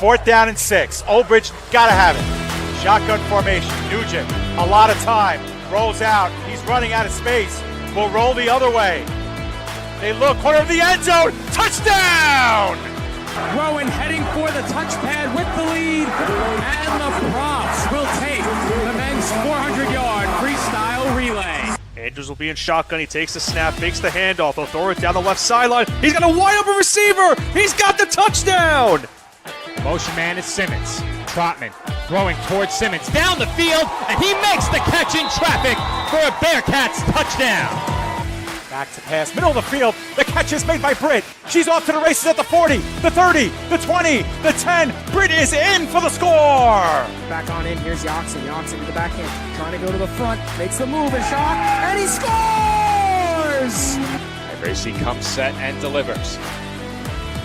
4th down and 6. Olbridge, gotta have it. Shotgun formation. Nugent, a lot of time. Rolls out. He's running out of space. Will roll the other way. They look, corner of the end zone. Touchdown! Rowan heading for the touchpad with the lead. And the Profs will take the men's 400-yard freestyle relay. Andrews will be in shotgun. He takes the snap, fakes the handoff. He'll throw it down the left sideline. He's got a wide open receiver. He's got the touchdown. Motion man is Simmons. Trotman throwing towards Simmons down the field, and he makes the catch in traffic for a Bearcats touchdown. Back to pass, middle of the field. The catch is made by Britt. She's off to the races at the 40, the 30, the 20, the 10. Britt is in for the score. Back on in, here's Yoxon. Yoxon to the backhand, trying to go to the front, makes the move, a shot, and he scores! And Gracie comes set and delivers.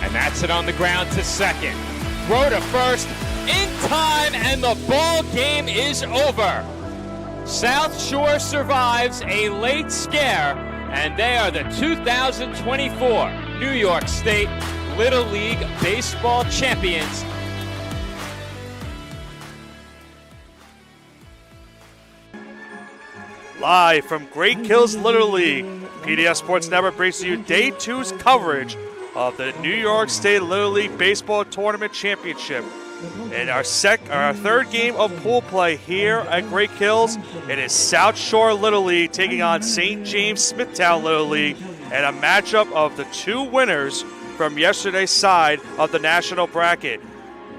And that's it on the ground to second. Throw to first, in time, and the ball game is over. South Shore survives a late scare, and they are the 2024 New York State Little League Baseball champions. Live from Great Kills Little League, PDF Sports Network brings you Day 2's coverage of the New York State Little League Baseball Tournament Championship. In our third game of pool play here at Great Kills, it is South Shore Little League taking on St. James-Smithtown Little League, and a matchup of the two winners from yesterday's side of the national bracket.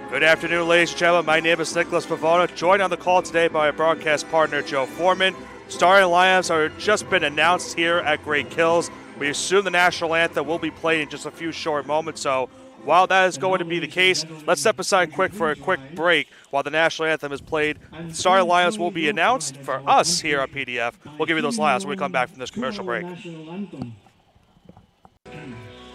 Good afternoon, ladies and gentlemen. My name is Nicholas Pavona, joined on the call today by my broadcast partner, Joe Foreman. Starting lineups are just been announced here at Great Kills. We assume the national anthem will be played in just a few short moments, so while that is going to be the case, let's step aside for a quick break while the national anthem is played. Starting lineups will be announced for us here at PDF. We'll give you those lineups when we come back from this commercial break.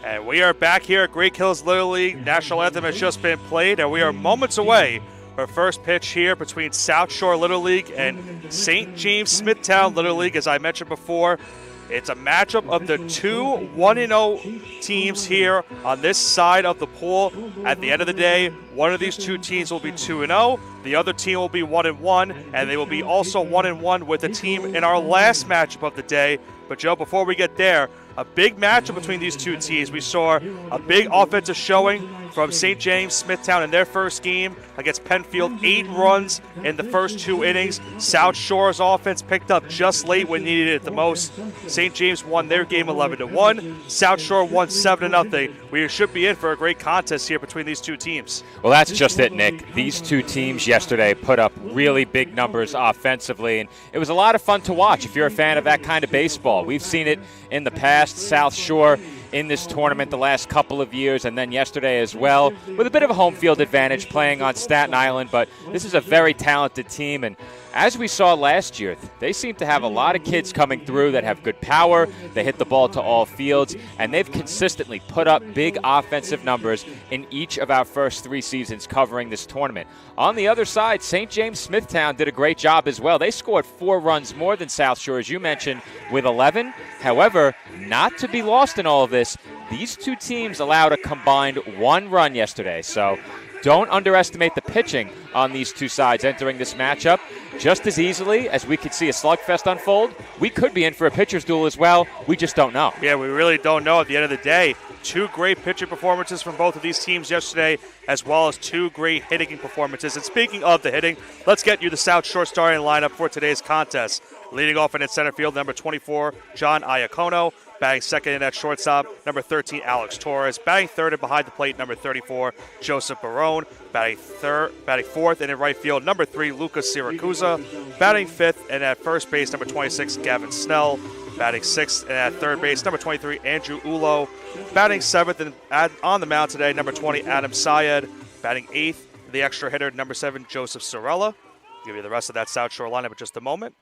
And we are back here at Great Kills Little League. National anthem has just been played, and we are moments away for first pitch here between South Shore Little League and St. James-Smithtown Little League. As I mentioned before, it's a matchup of the two 1-0 teams here on this side of the pool. At the end of the day, one of these two teams will be 2-0. The other team will be 1-1, and they will be also 1-1 with the team in our last matchup of the day. But Joe, before we get there, a big matchup between these two teams. We saw a big offensive showing from St. James-Smithtown in their first game against Penfield. 8 runs in the first 2 innings. South Shore's offense picked up just late when needed it the most. St. James won their game 11-1. South Shore won 7-0. We should be in for a great contest here between these two teams. Well, that's just it, Nick. These two teams yesterday put up really big numbers offensively, and it was a lot of fun to watch if you're a fan of that kind of baseball. We've seen it in the past. South Shore in this tournament the last couple of years, and then yesterday as well, with a bit of a home field advantage playing on Staten Island. But this is a very talented team, and as we saw last year, they seem to have a lot of kids coming through that have good power. They hit the ball to all fields, and they've consistently put up big offensive numbers in each of our first 3 seasons covering this tournament. On the other side, St. James-Smithtown did a great job as well. They scored 4 runs more than South Shore, as you mentioned, with 11. However, not to be lost in all of this, these two teams allowed a combined 1 run yesterday. So don't underestimate the pitching on these two sides entering this matchup. Just as easily as we could see a slugfest unfold, we could be in for a pitcher's duel as well. We just don't know. Yeah, we really don't know at the end of the day. 2 great pitching performances from both of these teams yesterday, as well as 2 great hitting performances. And speaking of the hitting, let's get you the South Shore starting lineup for today's contest. Leading off in its center field, number 24, John Iacono. Batting second in at shortstop, number 13, Alex Torres. Batting third and behind the plate, number 34, Joseph Barone. Batting fourth and in right field, number 3, Lucas Siracusa. Batting fifth and at first base, number 26, Gavin Snell. Batting sixth and at third base, number 23, Andrew Ulo. Batting seventh and on the mound today, number 20, Adam Syed. Batting eighth, the extra hitter, number 7, Joseph Sorella. I'll give you the rest of that South Shore lineup in just a moment.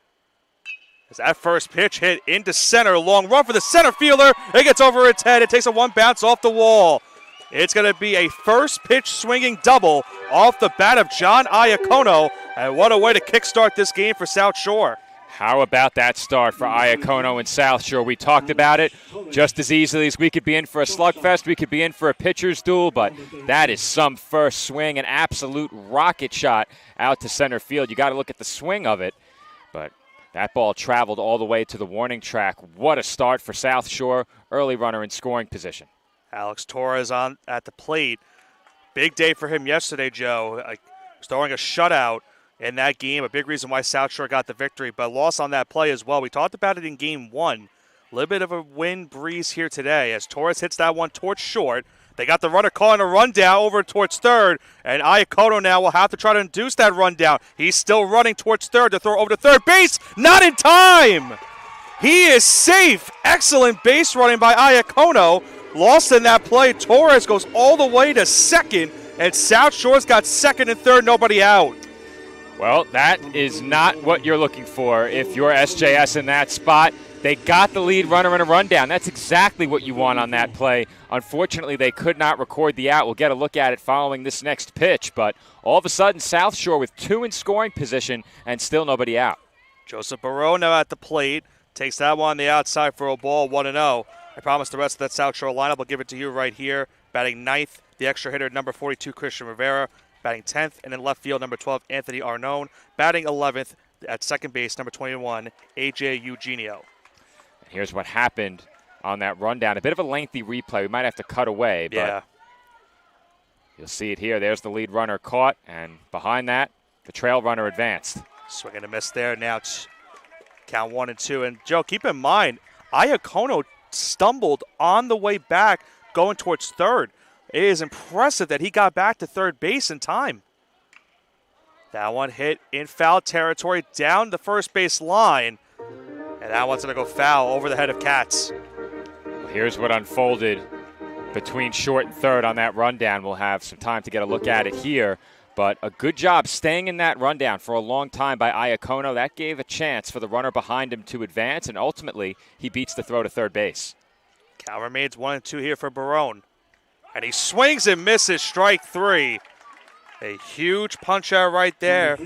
As that first pitch hit into center, long run for the center fielder. It gets over its head. It takes a 1 bounce off the wall. It's going to be a first pitch swinging double off the bat of John Iacono. And what a way to kickstart this game for South Shore. How about that start for Iacono and South Shore? We talked about it just as easily as we could be in for a slugfest. We could be in for a pitcher's duel, but that is some first swing, an absolute rocket shot out to center field. You got to look at the swing of it, but that ball traveled all the way to the warning track. What a start for South Shore. Early runner in scoring position. Alex Torres on at the plate. Big day for him yesterday, Joe. Throwing a shutout in that game, a big reason why South Shore got the victory, but lost on that play as well. We talked about it in game one. A little bit of a wind breeze here today as Torres hits that one towards short. They got the runner calling a rundown over towards third, and Iacono now will have to try to induce that rundown. He's still running towards third to throw over to third base. Not in time! He is safe. Excellent base running by Iacono. Lost in that play. Torres goes all the way to second, and South Shore's got second and third, nobody out. Well, that is not what you're looking for if you're SJS in that spot. They got the lead runner in a rundown. That's exactly what you want on that play. Unfortunately, they could not record the out. We'll get a look at it following this next pitch, but all of a sudden, South Shore with two in scoring position and still nobody out. Joseph Barreau now at the plate. Takes that one on the outside for a ball, 1-0. I promise the rest of that South Shore lineup. I'll give it to you right here. Batting ninth, the extra hitter, number 42, Christian Rivera. Batting 10th, and in left field, number 12, Anthony Arnone. Batting 11th at second base, number 21, A.J. Eugenio. Here's what happened on that rundown. A bit of a lengthy replay. We might have to cut away, but yeah. You'll see it here. There's the lead runner caught, and behind that, the trail runner advanced. Swing and a miss there. Now count 1 and 2. And, Joe, keep in mind, Iacono stumbled on the way back going towards third. It is impressive that he got back to third base in time. That one hit in foul territory down the first base line. And that one's going to go foul over the head of Katz. Here's what unfolded between short and third on that rundown. We'll have some time to get a look at it here. But a good job staying in that rundown for a long time by Iacono. That gave a chance for the runner behind him to advance, and ultimately he beats the throw to third base. Count remains 1 and 2 here for Barone. And he swings and misses, strike three. A huge punch out right there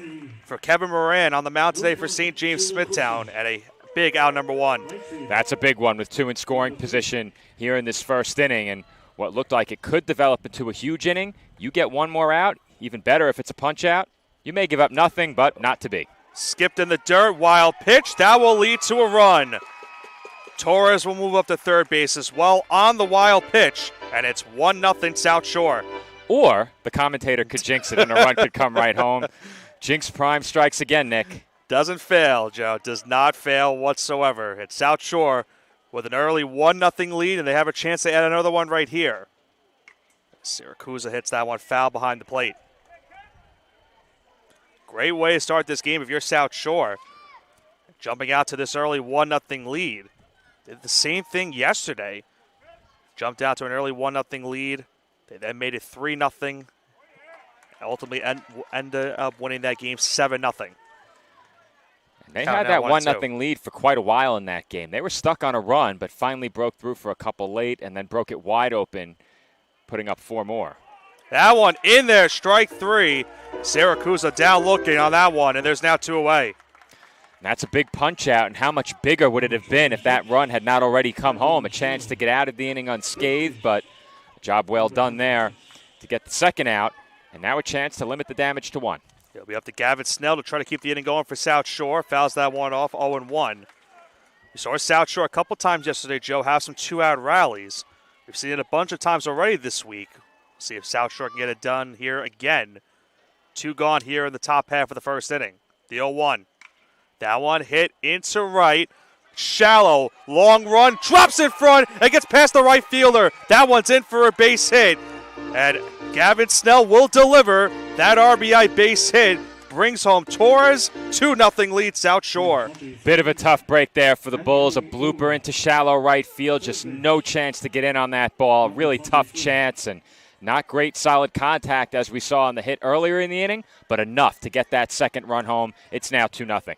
for Kevin Moran on the mound today for St. James-Smithtown, and a big out number one. That's a big one with two in scoring position here in this first inning, and what looked like it could develop into a huge inning. You get one more out, even better if it's a punch out. You may give up nothing, but not to be. Skipped in the dirt, wild pitch. That will lead to a run. Torres will move up to third base as well on the wild pitch, and it's 1-0 South Shore. Or the commentator could jinx it and a run could come right home. Jinx Prime strikes again, Nick. Doesn't fail, Joe. Does not fail whatsoever. It's South Shore with an early 1-0 lead, and they have a chance to add another one right here. Siracusa hits that one foul behind the plate. Great way to start this game if you're South Shore. Jumping out to this early 1-0 lead. Did the same thing yesterday. Jumped out to an early 1-0 lead. They then made it 3-0. Ultimately ended up winning that game 7-0. They had that 1-0 lead for quite a while in that game. They were stuck on a run, but finally broke through for a couple late and then broke it wide open, putting up 4 more. That one in there, strike three. Siracusa down looking on that one, and there's now 2 away. And that's a big punch out, and how much bigger would it have been if that run had not already come home? A chance to get out of the inning unscathed, but a job well done there to get the second out, and now a chance to limit the damage to 1. It'll be up to Gavin Snell to try to keep the inning going for South Shore. Fouls that one off, 0-1. We saw South Shore a couple times yesterday, Joe, have some 2-out rallies. We've seen it a bunch of times already this week. See if South Shore can get it done here again. 2 gone here in the top half of the first inning. The 0-1. That one hit into right. Shallow, long run, drops in front, and gets past the right fielder. That one's in for a base hit. And Gavin Snell will deliver that RBI base hit. Brings home Torres, 2-0 lead South Shore. Bit of a tough break there for the Bulls. A blooper into shallow right field. Just no chance to get in on that ball. Really tough chance, and not great solid contact as we saw on the hit earlier in the inning, but enough to get that second run home. It's now 2-0.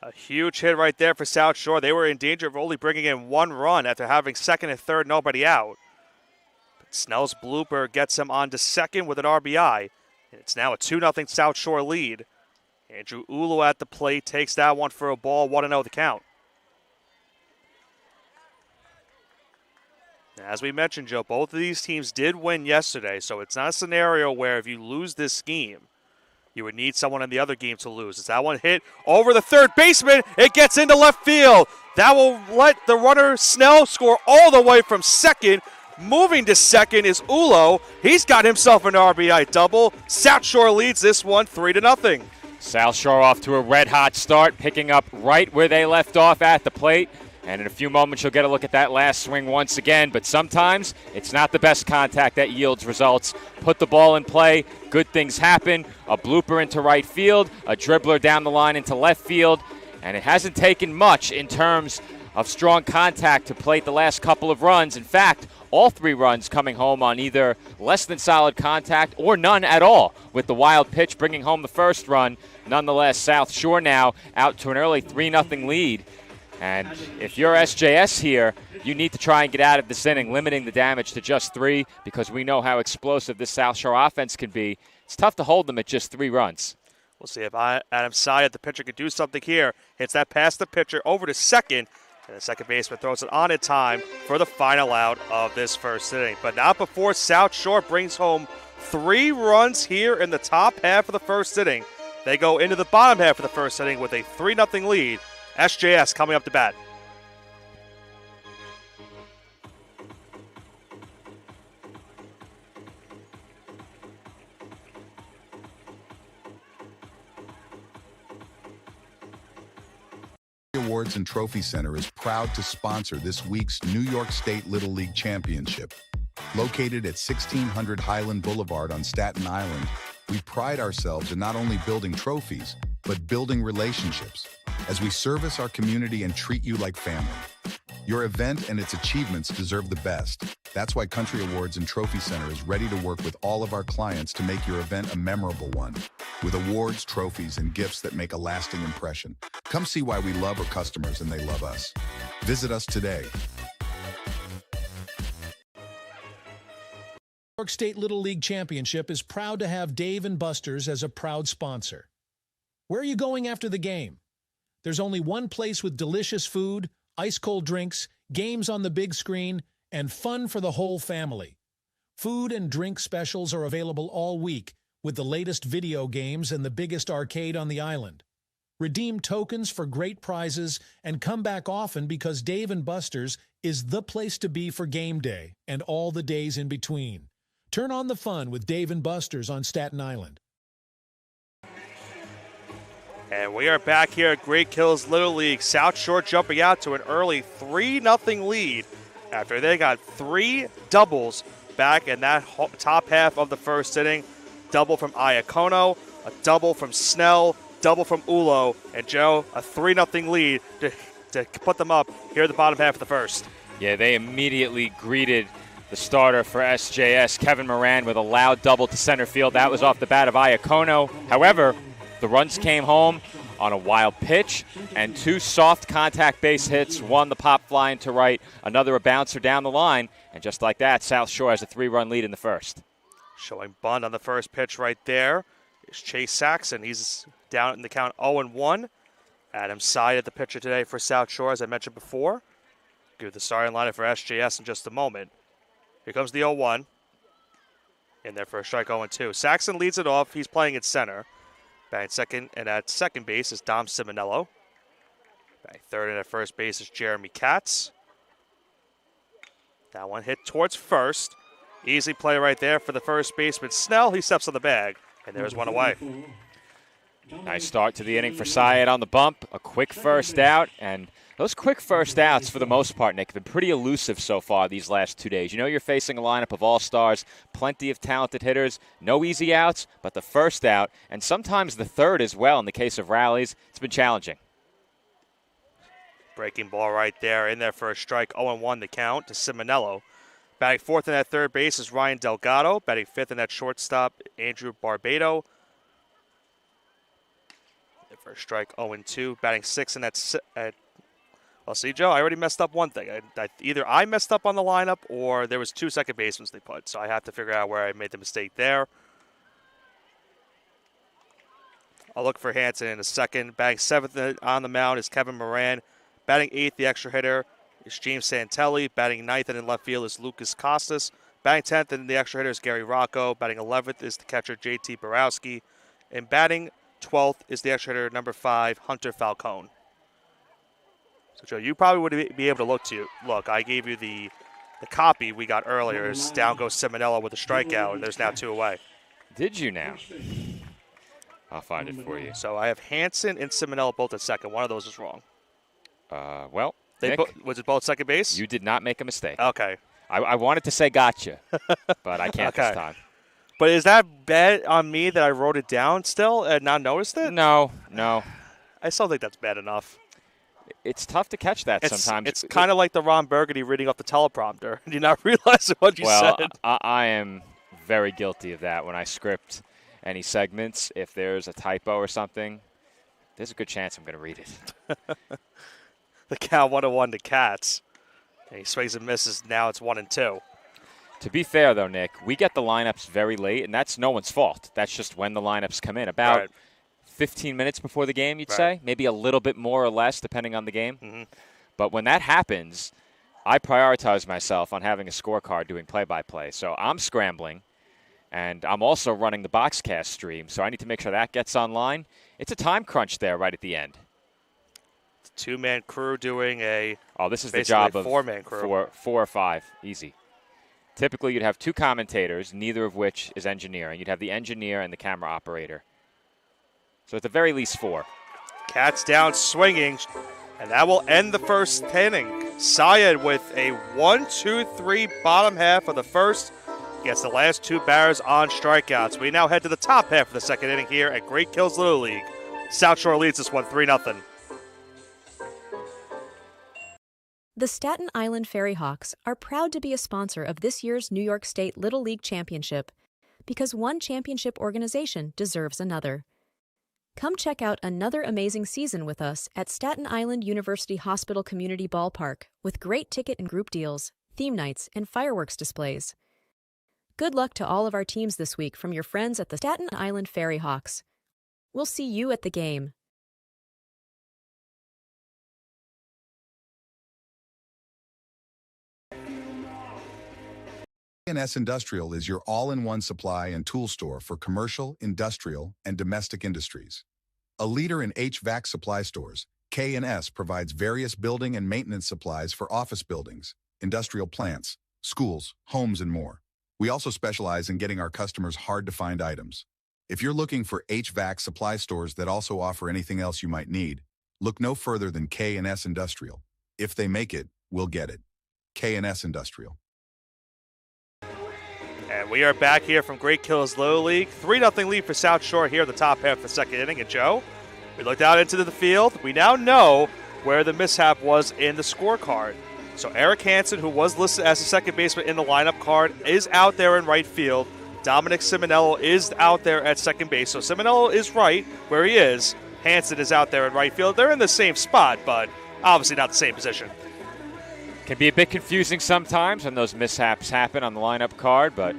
A huge hit right there for South Shore. They were in danger of only bringing in 1 run after having second and third, nobody out. But Snell's blooper gets him on to second with an RBI. And it's now a 2-0 South Shore lead Andrew Ulu at the plate takes that one for a ball, 1-0 the count. As we mentioned, Joe, both of these teams did win yesterday, so it's not a scenario where if you lose this game, you would need someone in the other game to lose. As that one hit over the third baseman, it gets into left field. That will let the runner Snell score all the way from second. Moving to second is Ulo. He's got himself an RBI double. South Shore leads this one 3-0. South Shore off to a red-hot start, picking up right where they left off at the plate. And in a few moments, you'll get a look at that last swing once again. But sometimes it's not the best contact that yields results. Put the ball in play, good things happen. A blooper into right field, a dribbler down the line into left field. And it hasn't taken much in terms of strong contact to plate the last couple of runs. In fact, all 3 runs coming home on either less than solid contact or none at all, with the wild pitch bringing home the first run. Nonetheless, South Shore now out to an early 3-0 lead. And if you're SJS here, you need to try and get out of this inning, limiting the damage to just 3, because we know how explosive this South Shore offense can be. It's tough to hold them at just 3 runs. We'll see if Adam Syed, the pitcher, can do something here. Hits that past the pitcher over to second, and the second baseman throws it on in time for the final out of this first inning. But not before South Shore brings home 3 runs here in the top half of the first inning. They go into the bottom half of the first inning with a 3-0 lead. SJS coming up to bat. Awards and Trophy Center is proud to sponsor this week's New York State Little League Championship. Located at 1600 Highland Boulevard on Staten Island, we pride ourselves in not only building trophies, but building relationships, as we service our community and treat you like family. Your event and its achievements deserve the best. That's why Country Awards and Trophy Center is ready to work with all of our clients to make your event a memorable one, with awards, trophies, and gifts that make a lasting impression. Come see why we love our customers and they love us. Visit us today. New York State Little League Championship is proud to have Dave & Buster's as a proud sponsor. Where are you going after the game? There's only one place with delicious food, ice-cold drinks, games on the big screen, and fun for the whole family. Food and drink specials are available all week with the latest video games and the biggest arcade on the island. Redeem tokens for great prizes and come back often because Dave & Buster's is the place to be for game day and all the days in between. Turn on the fun with Dave & Buster's on Staten Island. And we are back here at Great Kills Little League. South Shore jumping out to an early 3-0 lead after they got 3 doubles back in that top half of the first inning. Double from Iacono, a double from Snell, double from Ulo, and Joe, a 3-0 lead to put them up here at the bottom half of the first. Yeah, they immediately greeted the starter for SJS, Kevin Moran, with a loud double to center field. That was off the bat of Iacono. However, the runs came home on a wild pitch and 2 soft contact base hits, one the pop fly into right, another a bouncer down the line, and just like that, South Shore has a 3-run lead in the first. Showing bunt on the first pitch right there is Chase Saxon. He's down in the count 0-1. Adam Syed at the pitcher today for South Shore, as I mentioned before. Give the starting lineup for SJS in just a moment. Here comes the 0-1. In there for a strike 0-2. Saxon leads it off. He's playing at center. Batting second, and at second base is Dom Simonello. Batting third and at first base is Jeremy Katz. That one hit towards first. Easy play right there for the first baseman Snell. He steps on the bag, and there's one away. Nice start to the inning for Syed on the bump. A quick first out, and those quick first outs, for the most part, Nick, have been pretty elusive so far these last 2 days. You know you're facing a lineup of all-stars, plenty of talented hitters, no easy outs, but the first out, and sometimes the third as well in the case of rallies, it's been challenging. Breaking ball right there, in there for a strike, 0-1 the count to Simonello. Batting fourth in that third base is Ryan Delgado. Batting fifth in that shortstop, Andrew Barbado. For a strike, 0-2. Batting sixth in that well, see, Joe, I already messed up one thing. Either I messed up on the lineup or there was 2 second basemen they put, so I have to figure out where I made the mistake there. I'll look for Hanson in a second. Batting 7th on the mound is Kevin Moran. Batting 8th, the extra hitter, is James Santelli. Batting 9th and in left field is Lucas Costas. Batting 10th and the extra hitter is Gary Rocco. Batting 11th is the catcher JT Borowski. And batting 12th is the extra hitter number 5, Hunter Falcone. So, Joe, you probably would be able to look. I gave you the copy we got earlier. Is down goes Simonello with a strikeout, and there's now 2 away. Did you now? I'll find it for you. So I have Hanson and Simonello both at second. One of those is wrong. Well, Nick, was it both second base? you did not make a mistake. Okay. I wanted to say gotcha, but I can't this time. But is that bad on me that I wrote it down still and not noticed it? No. I still think that's bad enough. It's tough to catch that sometimes. It's kind of like the Ron Burgundy reading off the teleprompter. You not realizing what you said. I am very guilty of that when I script any segments. If there's a typo or something, there's a good chance I'm going to read it. The count 1-1 to Cats. And he swings and misses. Now it's 1-2. To be fair, though, Nick, we get the lineups very late, and that's no one's fault. That's just when the lineups come in. About 15 minutes before the game, you'd say? Maybe a little bit more or less, depending on the game. Mm-hmm. But when that happens, I prioritize myself on having a scorecard doing play-by-play. So I'm scrambling, and I'm also running the Boxcast stream, so I need to make sure that gets online. It's a time crunch there right at the end. It's a 2-man crew doing this is the job of 4-man crew. 4 or 5, easy. Typically, you'd have 2 commentators, neither of which is engineering. You'd have the engineer and the camera operator. So at the very least 4. Cats down swinging, and that will end the first inning. Syed with a 1-2-3 bottom half of the first. Gets the last 2 batters on strikeouts. We now head to the top half of the second inning here at Great Kills Little League. South Shore leads this one 3-0. The Staten Island Ferry Hawks are proud to be a sponsor of this year's New York State Little League Championship because one championship organization deserves another. Come check out another amazing season with us at Staten Island University Hospital Community Ballpark with great ticket and group deals, theme nights, and fireworks displays. Good luck to all of our teams this week from your friends at the Staten Island Ferry Hawks. We'll see you at the game. NYS Industrial is your all-in-one supply and tool store for commercial, industrial, and domestic industries. A leader in HVAC supply stores, K&S provides various building and maintenance supplies for office buildings, industrial plants, schools, homes, and more. We also specialize in getting our customers hard-to-find items. If you're looking for HVAC supply stores that also offer anything else you might need, look no further than K&S Industrial. If they make it, we'll get it. K&S Industrial. And we are back here from Great Kills Little League. 3-0 lead for South Shore here in the top half of the second inning. And Joe, we looked out into the field. We now know where the mishap was in the scorecard. So Eric Hansen, who was listed as the second baseman in the lineup card, is out there in right field. Dominic Simonello is out there at second base. So Simonello is right where he is. Hansen is out there in right field. They're in the same spot, but obviously not the same position. Can be a bit confusing sometimes when those mishaps happen on the lineup card, but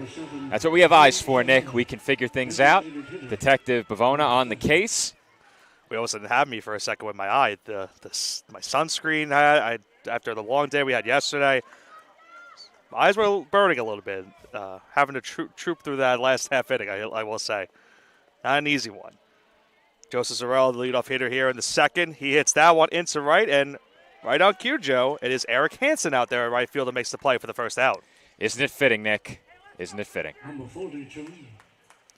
that's what we have eyes for, Nick. We can figure things out. Detective Bavona on the case. We almost didn't have me for a second with my eye. My sunscreen, after the long day we had yesterday, my eyes were burning a little bit. Having to troop through that last half inning, I will say. Not an easy one. Joseph Zarrell, the leadoff hitter here in the second. He hits that one into right, and right on cue, Joe, it is Eric Hansen out there in right field that makes the play for the first out. Isn't it fitting, Nick? Isn't it fitting? Number 42,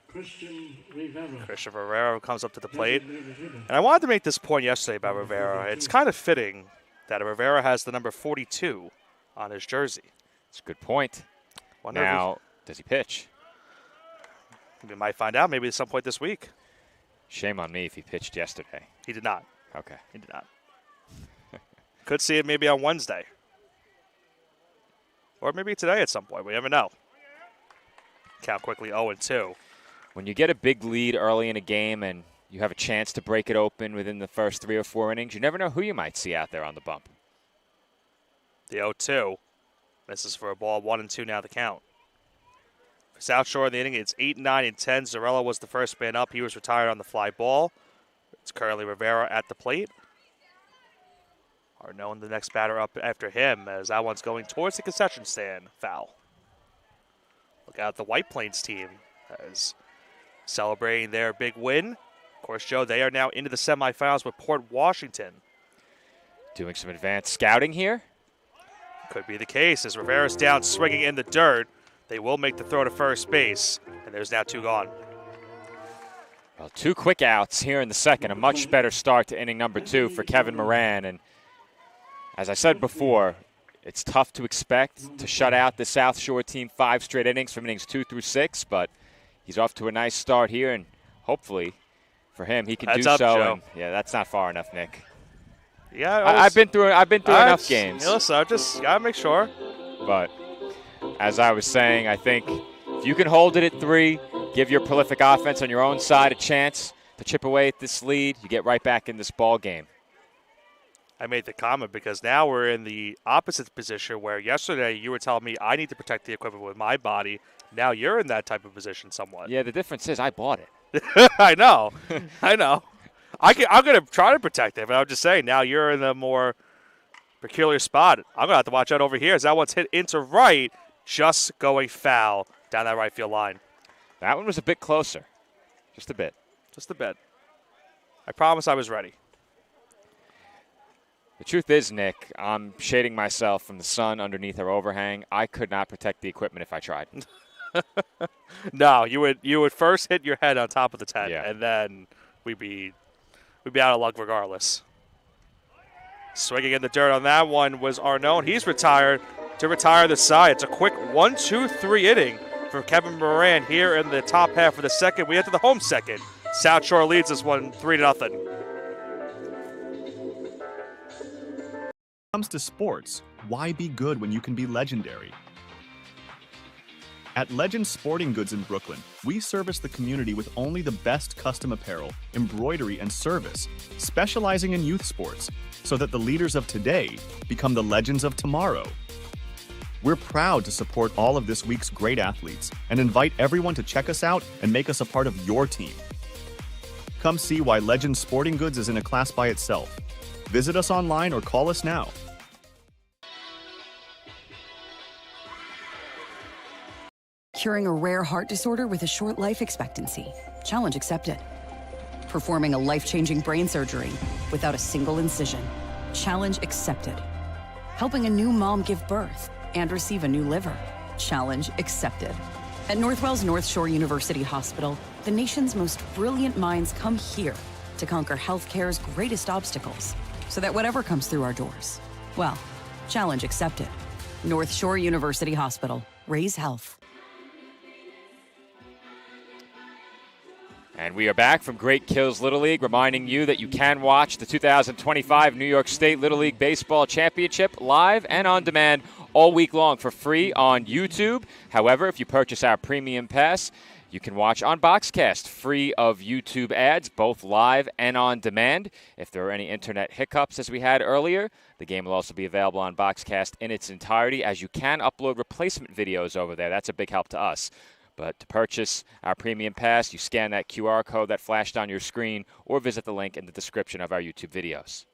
Christian Rivera comes up to the plate. And I wanted to make this point yesterday about Rivera. It's kind of fitting that Rivera has the number 42 on his jersey. That's a good point. Now, does he pitch? We might find out maybe at some point this week. Shame on me if he pitched yesterday. He did not. Okay. He did not. Could see it maybe on Wednesday. Or maybe today at some point. We never know. Count quickly 0-2. When you get a big lead early in a game and you have a chance to break it open within the first 3 or 4 innings, you never know who you might see out there on the bump. The 0-2. This is for a ball. 1-2 now the count. For South Shore in the inning, it's 8, 9, and 10. Zarrella was the first man up. He was retired on the fly ball. It's currently Rivera at the plate. Arnone, the next batter up after him, as that one's going towards the concession stand. Foul. Look out the White Plains team as celebrating their big win. Of course, Joe, they are now into the semifinals with Port Washington. Doing some advanced scouting here. Could be the case as Rivera's down swinging in the dirt. They will make the throw to first base, and there's now 2 gone. Well, 2 quick outs here in the second. A much better start to inning number 2 for Kevin Moran. And as I said before, it's tough to expect to shut out the South Shore team 5 straight innings from innings 2 through 6, but he's off to a nice start here, and hopefully for him he can Heads do up, so. Joe. And yeah, that's not far enough, Nick. Yeah, I've been through enough games. Listen, I just gotta make sure. But as I was saying, I think if you can hold it at 3, give your prolific offense on your own side a chance to chip away at this lead, you get right back in this ball game. I made the comment because now we're in the opposite position where yesterday you were telling me I need to protect the equipment with my body. Now you're in that type of position somewhat. Yeah, the difference is I bought it. I know. I'm going to try to protect it, but I'm just saying now you're in a more peculiar spot. I'm going to have to watch out over here as that one's hit into right, just going foul down that right field line. That one was a bit closer. Just a bit. Just a bit. I promise I was ready. The truth is, Nick, I'm shading myself from the sun underneath our overhang. I could not protect the equipment if I tried. No, you would first hit your head on top of the tent, Yeah. and then we'd be out of luck regardless. Swinging in the dirt on that one was Arnone. He's retired to retire the side. It's a quick 1-2-3 inning for Kevin Moran here in the top half of the second. We head to the home second. South Shore leads this one 3-0. Comes to sports, why be good when you can be legendary? At Legend Sporting Goods in Brooklyn, we service the community with only the best custom apparel, embroidery, and service, specializing in youth sports, so that the leaders of today become the legends of tomorrow. We're proud to support all of this week's great athletes and invite everyone to check us out and make us a part of your team. Come see why Legend Sporting Goods is in a class by itself. Visit us online or call us now. Curing a rare heart disorder with a short life expectancy. Challenge accepted. Performing a life-changing brain surgery without a single incision. Challenge accepted. Helping a new mom give birth and receive a new liver. Challenge accepted. At Northwell's North Shore University Hospital, the nation's most brilliant minds come here to conquer healthcare's greatest obstacles, so that whatever comes through our doors, well, challenge accepted. North Shore University Hospital. Raise health. And we are back from Great Kills Little League, reminding you that you can watch the 2025 New York State Little League Baseball Championship live and on demand all week long for free on YouTube. However, if you purchase our premium pass, you can watch on Boxcast, free of YouTube ads, both live and on demand. If there are any internet hiccups, as we had earlier, the game will also be available on Boxcast in its entirety, as you can upload replacement videos over there. That's a big help to us. But to purchase our premium pass, you scan that QR code that flashed on your screen or visit the link in the description of our YouTube videos.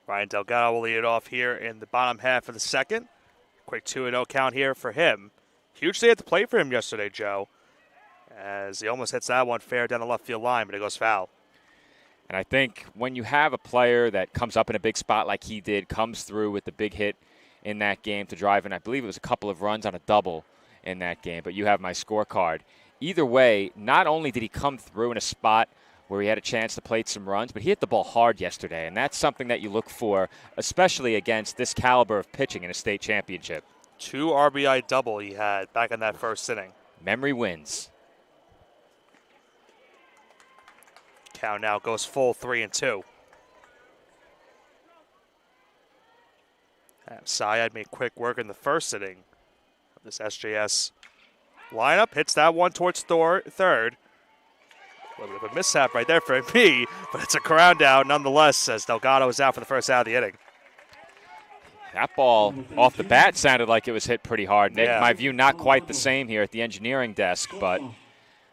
Ryan Delgado will lead it off here in the bottom half of the second. Quick 2-0 count here for him. Huge day at the plate for him yesterday, Joe, as he almost hits that one fair down the left field line, but it goes foul. And I think when you have a player that comes up in a big spot like he did, comes through with the big hit in that game to drive in, I believe it was a couple of runs on a double in that game, but you have my scorecard. Either way, not only did he come through in a spot where he had a chance to plate some runs, but he hit the ball hard yesterday, and that's something that you look for, especially against this caliber of pitching in a state championship. 2 RBI double he had back in that first inning. Memory wins. Count now goes full 3-2. Syed made quick work in the first inning of this SJS lineup. Hits that one towards third. A little bit of a mishap right there for me, but it's a ground out nonetheless as Delgado is out for the first out of the inning. That ball off the bat sounded like it was hit pretty hard, Nick. Yeah. My view, not quite the same here at the engineering desk, but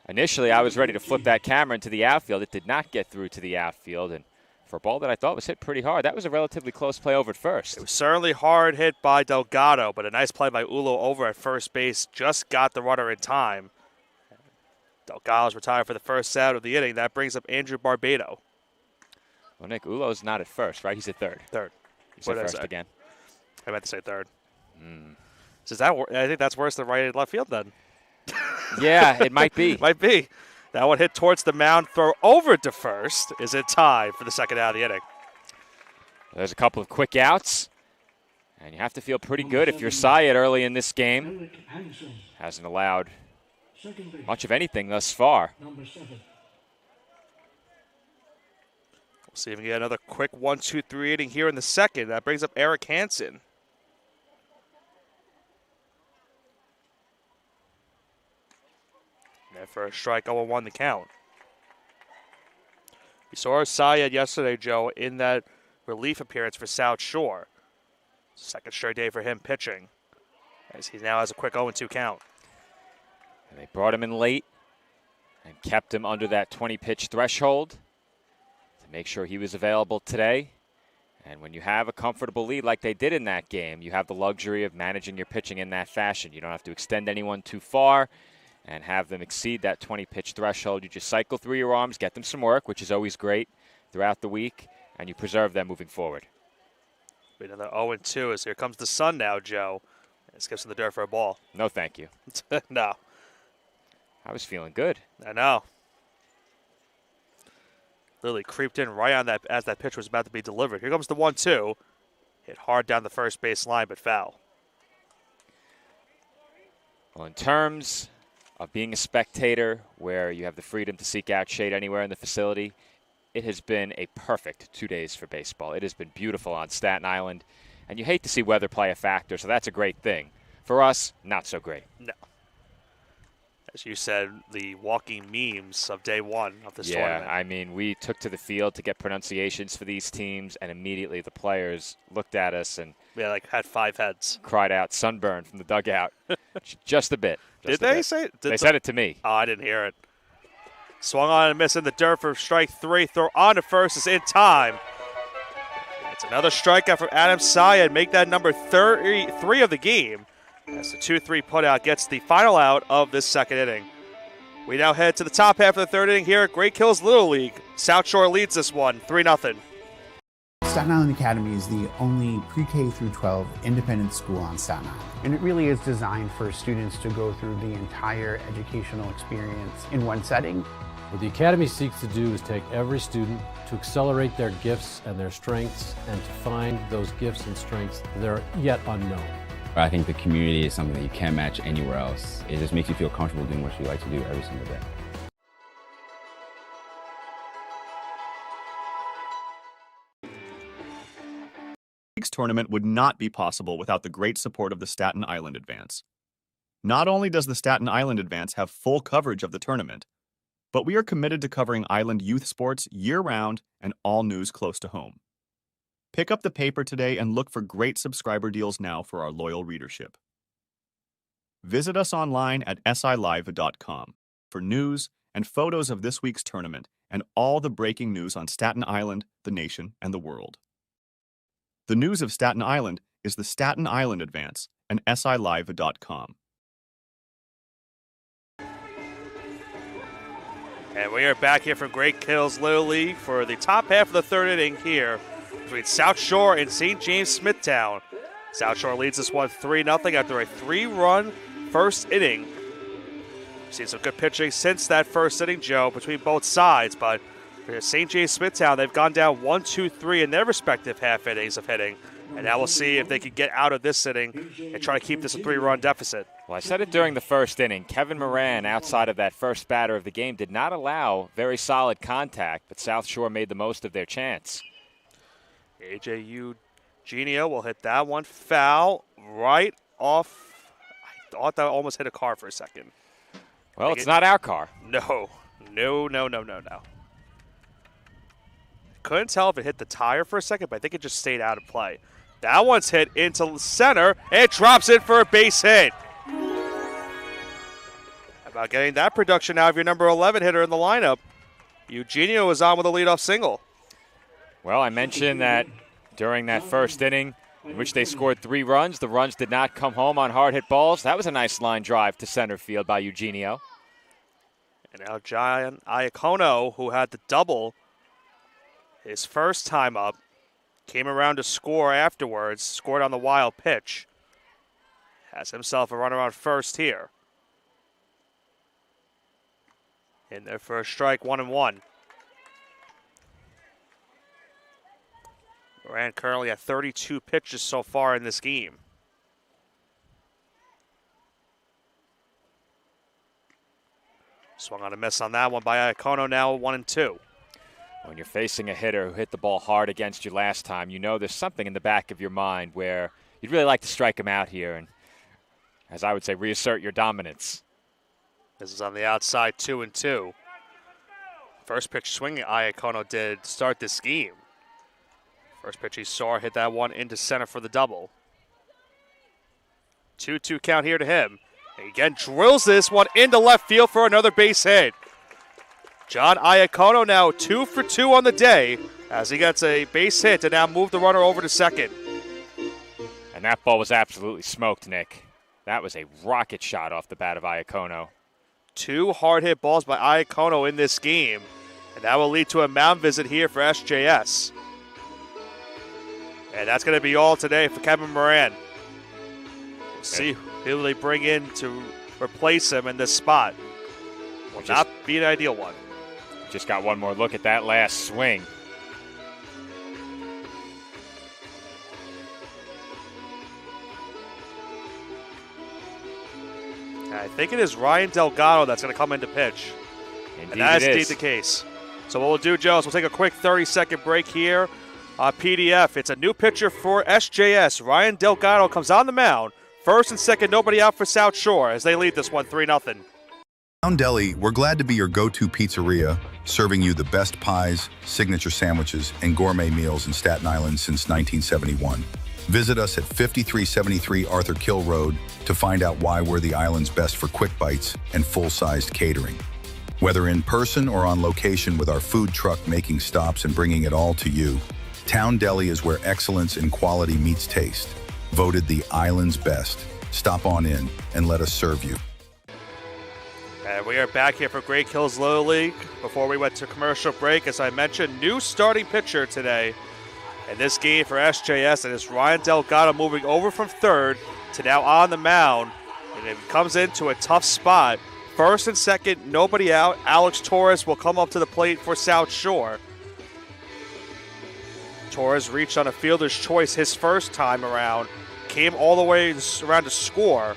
initially I was ready to flip that camera into the outfield. It did not get through to the outfield, and for a ball that I thought was hit pretty hard, that was a relatively close play over at first. It was certainly hard hit by Delgado, but a nice play by Ulo over at first base. Just got the runner in time. Delgado's retired for the first out of the inning. That brings up Andrew Barbado. Well, Nick, Ulo's not at first, right? He's at third. Third. He's What at did I first say? again. I meant to say third. I think that's worse than right at left field then. Yeah, it might be. Might be. That one hit towards the mound, throw over to first. Is it tied for the second out of the inning? There's a couple of quick outs, and you have to feel pretty good if you're Syed early in this game. Eric Hansen, Hasn't allowed second base, much of anything thus far. number 7. We'll see if we get another quick 1-2-3 inning here in the second. That brings up Eric Hansen. And for a strike, 0-1 the count. We saw Syed yesterday, Joe, in that relief appearance for South Shore. Second straight day for him pitching, as he now has a quick 0-2 count. And they brought him in late and kept him under that 20-pitch threshold to make sure he was available today. And when you have a comfortable lead like they did in that game, you have the luxury of managing your pitching in that fashion. You don't have to extend anyone too far and have them exceed that 20-pitch threshold. You just cycle through your arms, get them some work, which is always great throughout the week, and you preserve them moving forward. Another 0-2 as here comes the sun now, Joe. And skips in the dirt for a ball. No, thank you. No, I was feeling good. I know. Literally creeped in right on that as that pitch was about to be delivered. Here comes the 1-2. Hit hard down the first base line, but foul. Well, in terms of being a spectator where you have the freedom to seek out shade anywhere in the facility, it has been a perfect 2 days for baseball. It has been beautiful on Staten Island, and you hate to see weather play a factor, so that's a great thing. For us, not so great. No. As you said, the walking memes of day one of this tournament. Yeah, I mean, we took to the field to get pronunciations for these teams, and immediately the players looked at us and had 5 heads. cried out sunburn from the dugout. Just a bit. Did they say it? They said it to me. Oh, I didn't hear it. Swung on and missed in the dirt for strike 3. Throw on to first is in time. It's another strikeout from Adam Syed. Make that number 33 of the game. As the 2-3 putout gets the final out of this second inning. We now head to the top half of the third inning here at Great Hills Little League. South Shore leads this one 3-0. Staten Island Academy is the only pre-K through 12 independent school on Staten Island. And it really is designed for students to go through the entire educational experience in one setting. What the Academy seeks to do is take every student to accelerate their gifts and their strengths and to find those gifts and strengths that are yet unknown. I think the community is something that you can't match anywhere else. It just makes you feel comfortable doing what you like to do every single day. Week's tournament would not be possible without the great support of the Staten Island Advance. Not only does the Staten Island Advance have full coverage of the tournament, but we are committed to covering Island youth sports year-round and all news close to home. Pick up the paper today and look for great subscriber deals now for our loyal readership. Visit us online at silive.com for news and photos of this week's tournament and all the breaking news on Staten Island, the nation, and the world. The news of Staten Island is the Staten Island Advance and silive.com. And we are back here from Great Hills Little League for the top half of the third inning here between South Shore and St. James-Smithtown. South Shore leads this one 3-0 after a 3-run first inning. We've seen some good pitching since that first inning, Joe, between both sides, but for St. James-Smithtown, they've gone down 1-2-3 in their respective half innings of hitting. And now we'll see if they can get out of this inning and try to keep this a 3-run deficit. Well, I said it during the first inning. Kevin Moran, outside of that first batter of the game, did not allow very solid contact, but South Shore made the most of their chance. A.J. Eugenio will hit that one foul right off. I thought that almost hit a car for a second. Well, it's not our car. No. Couldn't tell if it hit the tire for a second, but I think it just stayed out of play. That one's hit into center and drops it for a base hit. How about getting that production out of your number 11 hitter in the lineup? Eugenio was on with a leadoff single. Well, I mentioned that during that first inning, in which they scored 3 runs, the runs did not come home on hard hit balls. That was a nice line drive to center field by Eugenio. And now John Iacono, who had the double his first time up, came around to score afterwards, scored on the wild pitch. Has himself a runner on first here. In their first strike, 1-1. Moran currently at 32 pitches so far in this game. Swung on a miss on that one by Iacono, now 1-2. When you're facing a hitter who hit the ball hard against you last time, you know there's something in the back of your mind where you'd really like to strike him out here and, as I would say, reassert your dominance. This is on the outside, 2-2. First pitch swinging Iacono did start this game. First pitch he saw, hit that one into center for the double. 2-2 count here to him. And again, drills this one into left field for another base hit. John Iacono now 2 for 2 on the day as he gets a base hit to now move the runner over to second. And that ball was absolutely smoked, Nick. That was a rocket shot off the bat of Iacono. 2 hard hit balls by Iacono in this game, and that will lead to a mound visit here for SJS. And that's going to be all today for Kevin Moran. We'll see who they bring in to replace him in this spot. Will not be an ideal one. Just got one more look at that last swing. I think it is Ryan Delgado that's going to come into pitch. Indeed, and that is it indeed is the case. So what we'll do, Joe, is we'll take a quick 30-second break here on PDF. It's a new pitcher for SJS. Ryan Delgado comes on the mound. First and second, nobody out for South Shore as they lead this one 3-0. Town Deli, we're glad to be your go-to pizzeria, serving you the best pies, signature sandwiches, and gourmet meals in Staten Island since 1971. Visit us at 5373 Arthur Kill Road to find out why we're the island's best for quick bites and full-sized catering. Whether in person or on location with our food truck making stops and bringing it all to you, Town Deli is where excellence in quality meets taste. Voted the island's best. Stop on in and let us serve you. And we are back here for Great Kills Little League. Before we went to commercial break, as I mentioned, new starting pitcher today in this game for SJS. And it's Ryan Delgado moving over from third to now on the mound. And it comes into a tough spot. First and second, nobody out. Alex Torres will come up to the plate for South Shore. Torres reached on a fielder's choice his first time around. Came all the way around to score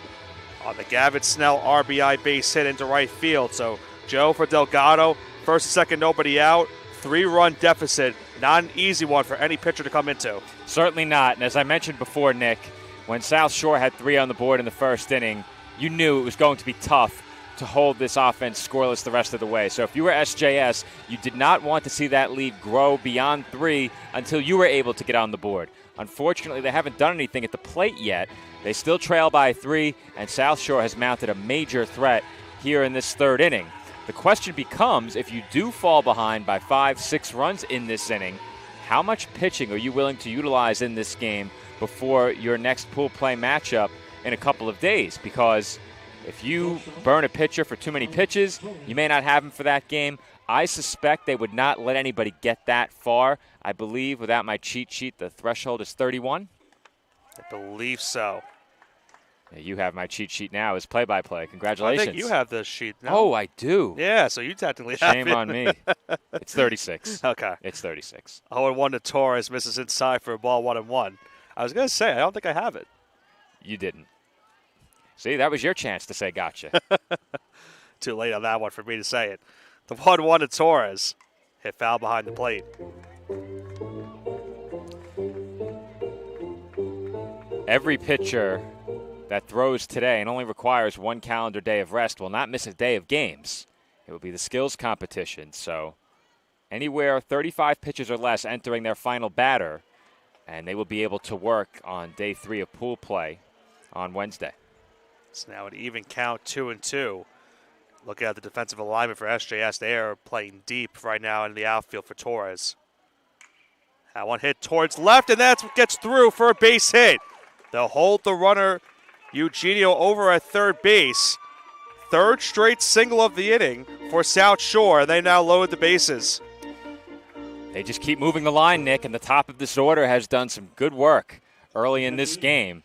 on the Gavin Snell RBI base hit into right field. So, Joe, for Delgado, first and second, nobody out. 3-run deficit. Not an easy one for any pitcher to come into. Certainly not. And as I mentioned before, Nick, when South Shore had 3 on the board in the first inning, you knew it was going to be tough to hold this offense scoreless the rest of the way. So if you were SJS, you did not want to see that lead grow beyond 3 until you were able to get on the board. Unfortunately, they haven't done anything at the plate yet. They still trail by 3, and South Shore has mounted a major threat here in this third inning. The question becomes, if you do fall behind by 5-6 runs in this inning, how much pitching are you willing to utilize in this game before your next pool play matchup in a couple of days? Because if you burn a pitcher for too many pitches, you may not have him for that game. I suspect they would not let anybody get that far. I believe, without my cheat sheet, the threshold is 31. I believe so. You have my cheat sheet now as play-by-play. Congratulations. I think you have the sheet now. Oh, I do. Yeah, so you technically have it. Shame on me. It's 36. Okay. It's 36. 0-1 to Torres, misses inside for a ball 1-1. I was going to say, I don't think I have it. You didn't. See, that was your chance to say gotcha. Too late on that one for me to say it. The 1-1 to Torres. Hit foul behind the plate. Every pitcher that throws today and only requires 1 calendar day of rest will not miss a day of games. It will be the skills competition. So anywhere 35 pitches or less entering their final batter, and they will be able to work on day 3 of pool play on Wednesday. It's now an even count, 2-2. Looking at the defensive alignment for SJS, they are playing deep right now in the outfield for Torres. That one hit towards left, and that's what gets through for a base hit. They'll hold the runner, Eugenio, over at third base. Third straight single of the inning for South Shore. They now load the bases. They just keep moving the line, Nick, and the top of this order has done some good work early in this game.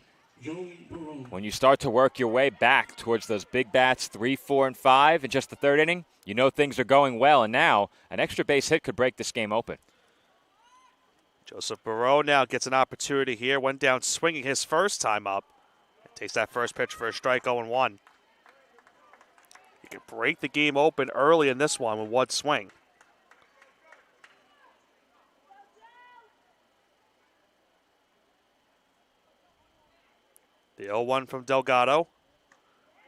When you start to work your way back towards those big bats 3, 4, and 5 in just the third inning, you know things are going well, and now an extra base hit could break this game open. Joseph Barreau now gets an opportunity here. Went down swinging his first time up. Takes that first pitch for a strike, 0-1. He can break the game open early in this one with one swing. The 0-1 from Delgado.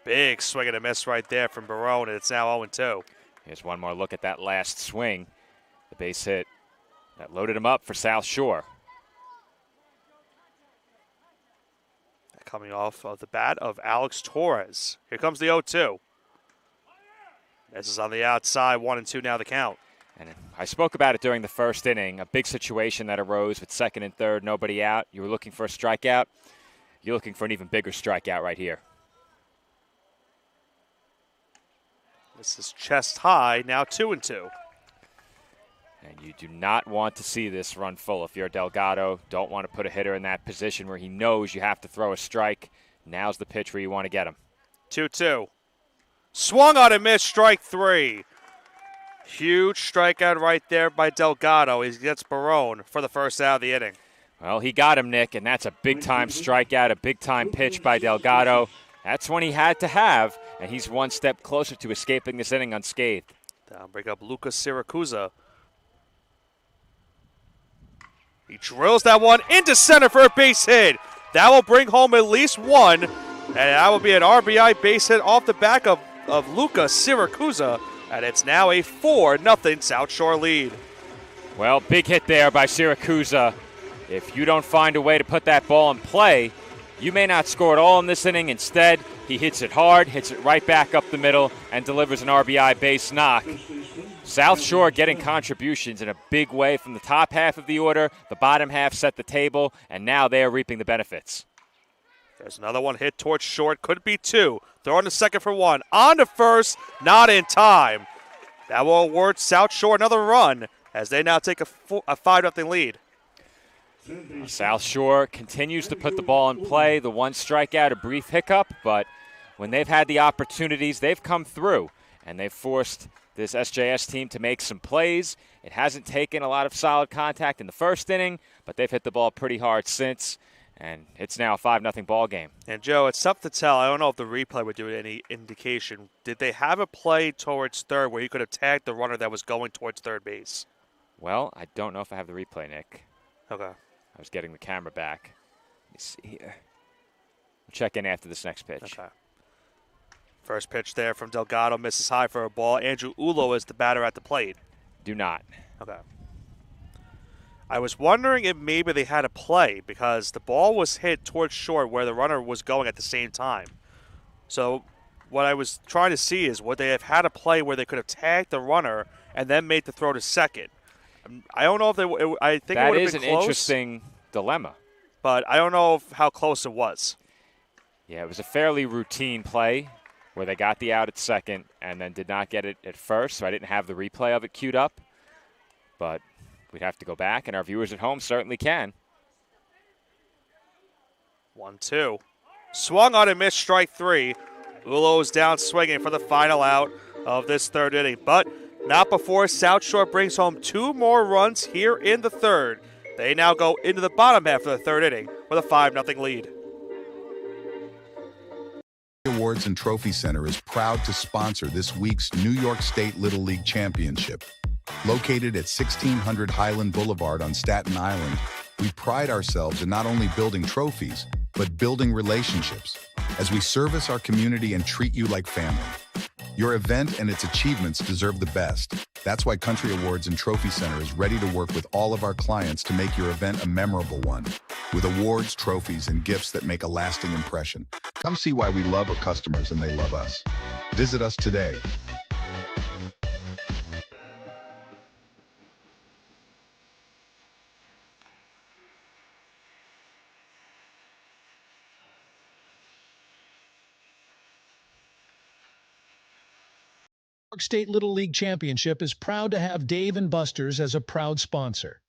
Big swing and a miss right there from Barone, and it's now 0-2. Here's one more look at that last swing. The base hit that loaded him up for South Shore. Coming off of the bat of Alex Torres. Here comes the 0-2. This is on the outside, 1-2 now the count. And I spoke about it during the first inning, a big situation that arose with second and third, nobody out. You were looking for a strikeout. You're looking for an even bigger strikeout right here. This is chest high, now 2-2. And you do not want to see this run full. If you're Delgado, don't want to put a hitter in that position where he knows you have to throw a strike. Now's the pitch where you want to get him. 2-2. Swung on and missed, strike 3. Huge strikeout right there by Delgado. He gets Barone for the first out of the inning. Well, he got him, Nick, and that's a big-time strikeout, a big-time pitch by Delgado. That's one he had to have, and he's one step closer to escaping this inning unscathed. Down, bring up Lucas Siracusa. He drills that one into center for a base hit. That will bring home at least one, and that will be an RBI base hit off the back of Lucas Siracusa, and it's now a 4-0 South Shore lead. Well, big hit there by Siracusa. If you don't find a way to put that ball in play, you may not score at all in this inning. Instead, he hits it hard, hits it right back up the middle, and delivers an RBI base knock. South Shore getting contributions in a big way from the top half of the order. The bottom half set the table, and now they are reaping the benefits. There's another one hit towards short. Could be 2. Throwing to second for 1. On to first, not in time. That will award South Shore another run as they now take a 5-0 lead. South Shore continues to put the ball in play. The one strikeout, a brief hiccup, but when they've had the opportunities, they've come through, and they've forced this SJS team to make some plays. It hasn't taken a lot of solid contact in the first inning, but they've hit the ball pretty hard since, and it's now a 5-0 ball game. And, Joe, it's tough to tell. I don't know if the replay would do any indication. Did they have a play towards third where you could have tagged the runner that was going towards third base? Well, I don't know if I have the replay, Nick. Okay. I was getting the camera back. Let me see here. We'll check in after this next pitch. Okay. First pitch there from Delgado, misses high for a ball. Andrew Ulo is the batter at the plate. Do not. Okay. I was wondering if maybe they had a play because the ball was hit towards short where the runner was going at the same time. So what I was trying to see is would they have had a play where they could have tagged the runner and then made the throw to second? I don't know if they. I think that it would have is been an close, interesting dilemma. but I don't know how close it was. Yeah, it was a fairly routine play where they got the out at second and then did not get it at first, so I didn't have the replay of it queued up. But we'd have to go back, and our viewers at home certainly can. 1-2. Swung on and missed, strike 3. Ulo is down swinging for the final out of this third inning, but not before South Shore brings home 2 more runs here in the third. They now go into the bottom half of the third inning with a 5-0 lead. Awards and Trophy Center is proud to sponsor this week's New York State Little League Championship. Located at 1600 Highland Boulevard on Staten Island, we pride ourselves in not only building trophies, but building relationships as we service our community and treat you like family. Your event and its achievements deserve the best, That's why Country Awards and Trophy Center is ready to work with all of our clients to make your event a memorable one, with awards, trophies, and gifts that make a lasting impression. Come see why we love our customers and they love us. Visit us today. New York State Little League Championship is proud to have Dave & Buster's as a proud sponsor.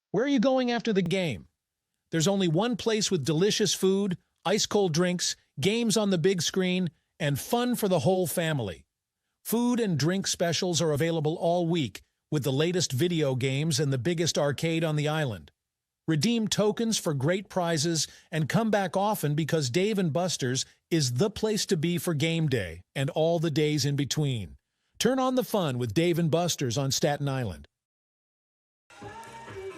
Where are you going after the game? There's only one place with delicious food, ice-cold drinks, games on the big screen, and fun for the whole family. Food and drink specials are available all week with the latest video games and the biggest arcade on the island. Redeem tokens for great prizes and come back often because Dave & Buster's is the place to be for game day and all the days in between. Turn on the fun with Dave & Buster's on Staten Island.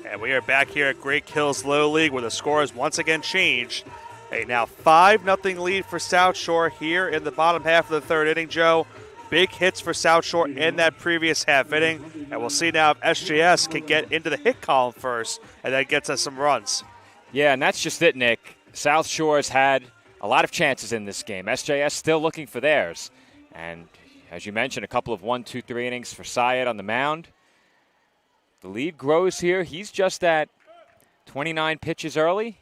And we are back here at Great Kills Little League where the score has once again changed. A now 5-0 lead for South Shore here in the bottom half of the third inning, Joe. Big hits for South Shore in that previous half inning. And we'll see now if SJS can get into the hit column first and then gets us some runs. Yeah, and that's just it, Nick. South Shore's had a lot of chances in this game. SJS still looking for theirs. And as you mentioned, a couple of 1, 2, 3 innings for Syed on the mound. The lead grows here. He's just at 29 pitches early.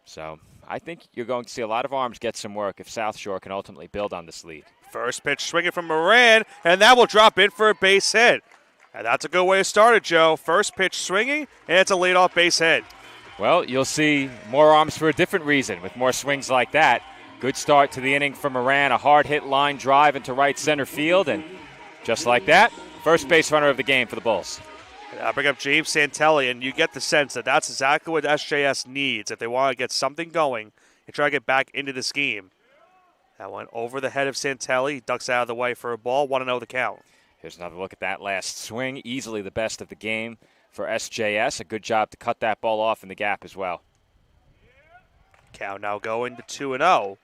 So I think you're going to see a lot of arms get some work if South Shore can ultimately build on this lead. First pitch swinging from Moran, and that will drop in for a base hit. And that's a good way to start it, Joe. First pitch swinging, and it's a leadoff base hit. Well, you'll see more arms for a different reason with more swings like that. Good start to the inning for Moran, a hard-hit line drive into right center field, and just like that, first base runner of the game for the Bulls. I bring up James Santelli, and you get the sense that that's exactly what SJS needs if they want to get something going and try to get back into this game. That went over the head of Santelli. He ducks out of the way for a ball. 1-0 the count. Here's another look at that last swing. Easily the best of the game for SJS. A good job to cut that ball off in the gap as well. Count now going to 2-0.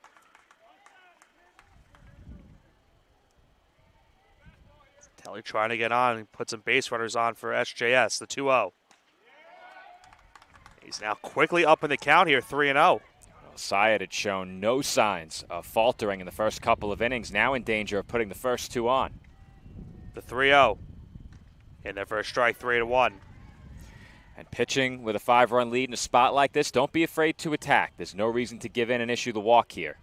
Santelli trying to get on and put some base runners on for SJS, the 2-0. He's now quickly up in the count here, 3-0. Well, Syed had shown no signs of faltering in the first couple of innings, now in danger of putting the first two on. The 3-0. In there for a strike, 3-1. And pitching with a 5-run lead in a spot like this, don't be afraid to attack. There's no reason to give in and issue the walk here.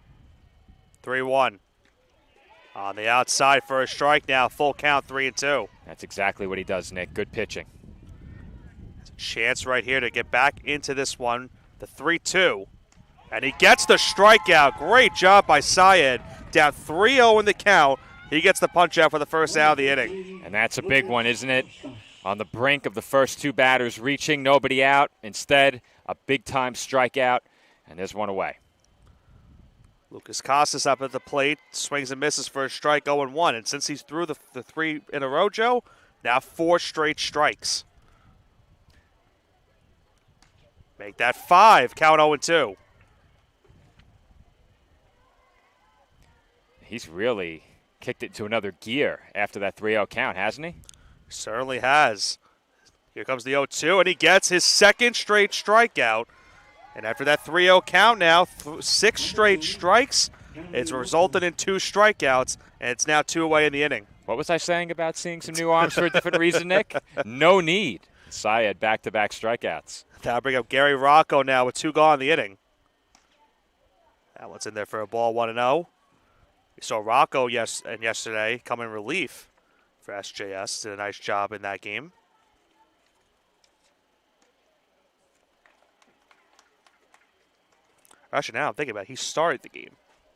3-1. On the outside for a strike now, full count, 3-2. That's exactly what he does, Nick. Good pitching. There's a chance right here to get back into this one, the 3-2. And he gets the strikeout. Great job by Syed. Down 3-0 in the count. He gets the punch out for the first out of the inning. And that's a big one, isn't it? On the brink of the first two batters reaching, nobody out. Instead, a big-time strikeout, and there's one away. Lucas Costas up at the plate, swings and misses for a strike, 0-1. And since he's through the three in a row, Joe, now 4 straight strikes. Make that 5, count 0-2. He's really kicked it to another gear after that 3-0 count, hasn't he? Certainly has. Here comes the 0-2, and he gets his second straight strikeout. And after that 3-0 count now, 6 straight strikes. It's resulted in 2 strikeouts, and it's now 2 away in the inning. What was I saying about seeing some new arms for a different reason, Nick? No need. Syed back-to-back strikeouts. That'll bring up Gary Rocco now with 2 gone in the inning. That one's in there for a ball, 1-0. We saw Rocco yesterday come in relief for SJS. Did a nice job in that game. Actually, now I'm thinking about it, he started the game.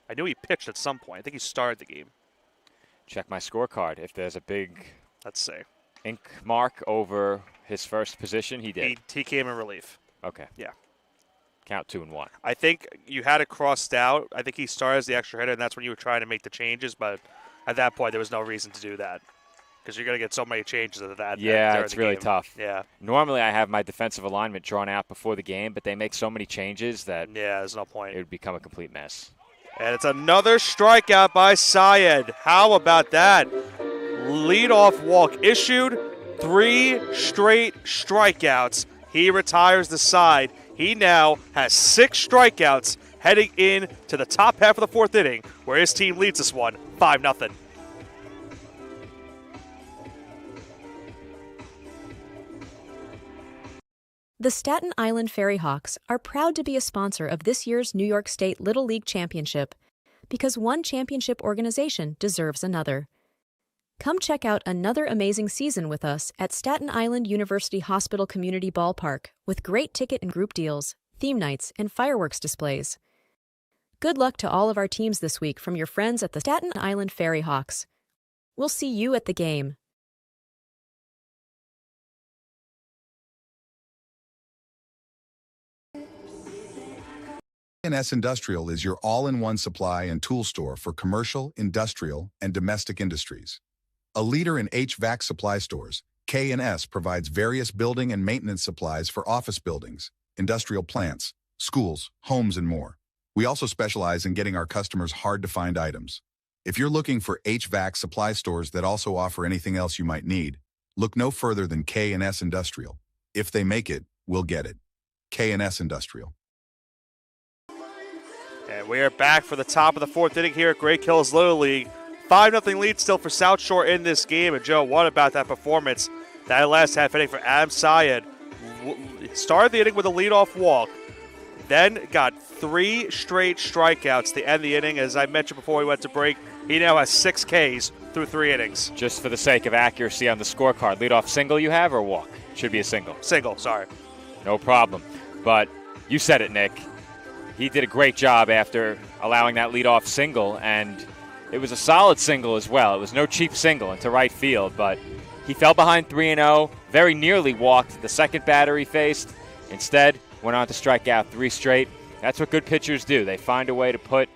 I knew he pitched at some point. I think he started the game. Check my scorecard. If there's a big, let's see, ink mark over his first position, he did. He came in relief. Okay. Yeah. Count 2-1. I think you had it crossed out. I think he started as the extra hitter, and that's when you were trying to make the changes. But at that point, there was no reason to do that because you're going to get so many changes of that. Yeah, it's really tough. Yeah. Normally, I have my defensive alignment drawn out before the game, but they make so many changes that there's no point. It would become a complete mess. And it's another strikeout by Syed. How about that? leadoff walk issued, 3 straight strikeouts. He retires the side. He now has 6 strikeouts heading in to the top half of the 4th inning, where his team leads this one 5-0. The Staten Island Ferry Hawks are proud to be a sponsor of this year's New York State Little League Championship because one championship organization deserves another. Come check out another amazing season with us at Staten Island University Hospital Community Ballpark with great ticket and group deals, theme nights, and fireworks displays. Good luck to all of our teams this week from your friends at the Staten Island Ferry Hawks. We'll see you at the game. NYS Industrial is your all-in-one supply and tool store for commercial, industrial, and domestic industries. A leader in HVAC supply stores, K&S provides various building and maintenance supplies for office buildings, industrial plants, schools, homes, and more. We also specialize in getting our customers hard-to-find items. If you're looking for HVAC supply stores that also offer anything else you might need, look no further than K&S Industrial. If they make it, we'll get it. K&S Industrial. And we are back for the top of the 4th inning here at Great Kills Little League. 5-0 lead still for South Shore in this game. And Joe, what about that performance? That last half inning for Adam Syed. Started the inning with a leadoff walk, then got 3 straight strikeouts to end the inning. As I mentioned before we went to break, he now has 6 Ks through 3 innings. Just for the sake of accuracy on the scorecard, leadoff single you have or walk? Should be a single. Single, sorry. No problem. But you said it, Nick. He did a great job after allowing that leadoff single, and it was a solid single as well. It was no cheap single into right field, but he fell behind 3-0, very nearly walked the second batter he faced. Instead, went on to strike out 3 straight. That's what good pitchers do. They find a way to put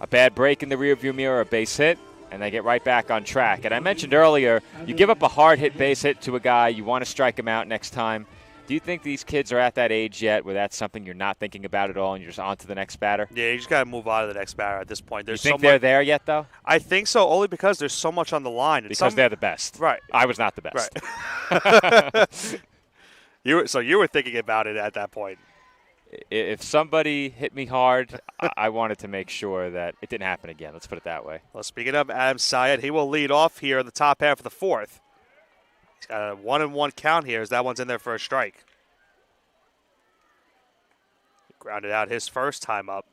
a bad break in the rearview mirror, a base hit, and they get right back on track. And I mentioned earlier, you give up a hard-hit base hit to a guy, you want to strike him out next time. Do you think these kids are at that age yet where that's something you're not thinking about at all and you're just on to the next batter? Yeah, you just got to move on to the next batter at this point. You think they're there yet, though? I think so, only because there's so much on the line. Because they're the best. Right. I was not the best. Right. So you were thinking about it at that point. If somebody hit me hard, I wanted to make sure that it didn't happen again. Let's put it that way. Well, speaking of Adam Syed, he will lead off here in the top half of the 4th. He's got a 1-1 count here as that one's in there for a strike. He grounded out his first time up.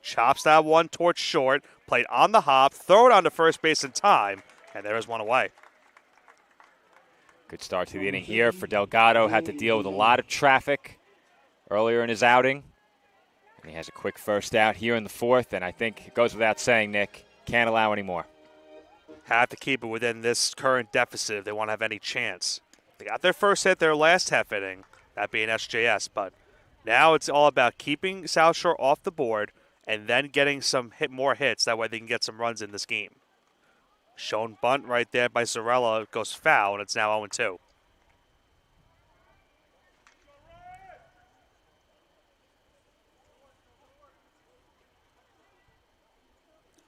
Chops that one towards short, played on the hop, throw it on to first base in time, and there is one away. Good start to the inning here for Delgado. Had to deal with a lot of traffic earlier in his outing. And he has a quick first out here in the 4th, and I think it goes without saying, Nick, can't allow any more. Have to keep it within this current deficit if they want to have any chance. They got their first hit their last half inning, that being SJS, but now it's all about keeping South Shore off the board and then getting some more hits. That way they can get some runs in this game. Shown bunt right there by Zarella. It goes foul, and it's now 0-2.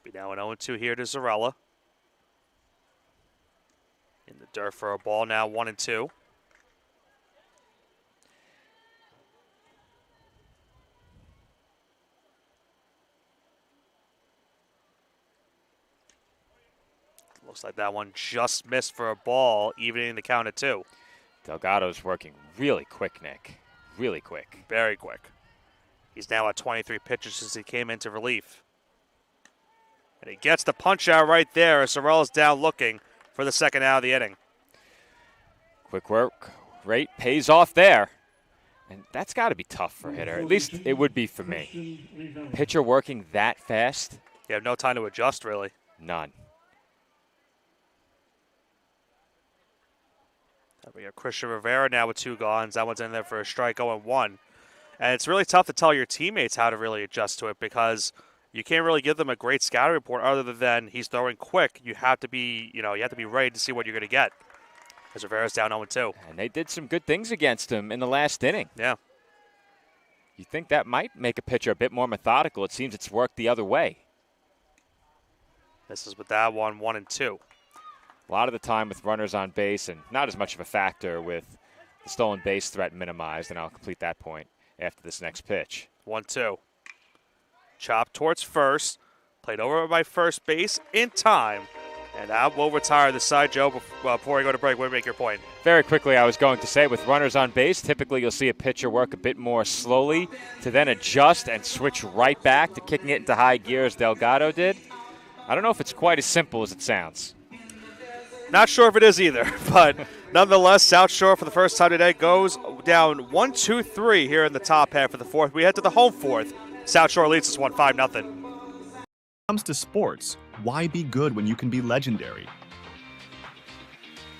Be now an 0-2 here to Zarella. In the dirt for a ball now, 1-2. Looks like that one just missed for a ball, evening the count at 2. Delgado's working really quick, Nick. Really quick. Very quick. He's now at 23 pitches since he came into relief. And he gets the punch out right there as Sorella's down looking for the second out of the inning. Quick work rate pays off there. And that's got to be tough for a hitter. At least it would be for me. Pitcher working that fast. You have no time to adjust, really. None. We got Christian Rivera now with 2 gone. That one's in there for a strike, 0-1. And it's really tough to tell your teammates how to really adjust to it because you can't really give them a great scouting report other than he's throwing quick. You have to be, ready to see what you're going to get. As Rivera's down 0-2. And they did some good things against him in the last inning. Yeah. You think that might make a pitcher a bit more methodical. It seems it's worked the other way. This is with that one, 1-2. A lot of the time with runners on base, and not as much of a factor with the stolen base threat minimized, and I'll complete that point after this next pitch. 1-2. Chop towards first. Played over by first base in time. And that will retire the side, Joe. Before I go to break, make your point. Very quickly, I was going to say, with runners on base, typically you'll see a pitcher work a bit more slowly to then adjust and switch right back to kicking it into high gear as Delgado did. I don't know if it's quite as simple as it sounds. Not sure if it is either, but nonetheless, South Shore for the first time today goes down 1-2-3 here in the top half of the fourth. We head to the home fourth. South Shore leads this one 5-0. When it comes to sports, why be good when you can be legendary?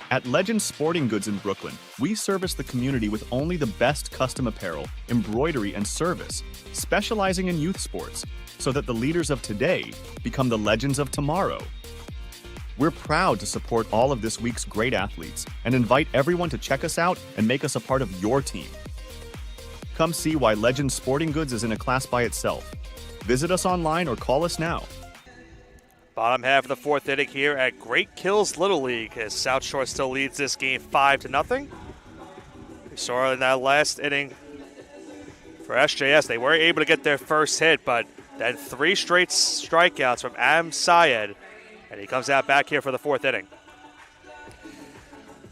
At Legend Sporting Goods in Brooklyn, we service the community with only the best custom apparel, embroidery, and service, specializing in youth sports, so that the leaders of today become the legends of tomorrow. We're proud to support all of this week's great athletes and invite everyone to check us out and make us a part of your team. Come see why Legend Sporting Goods is in a class by itself. Visit us online or call us now. Bottom half of the fourth inning here at Great Kills Little League as South Shore still leads this game 5-0. We saw in that last inning for SJS, they weren't able to get their first hit, but then 3 straight strikeouts from Am Syed, and he comes out back here for the fourth inning.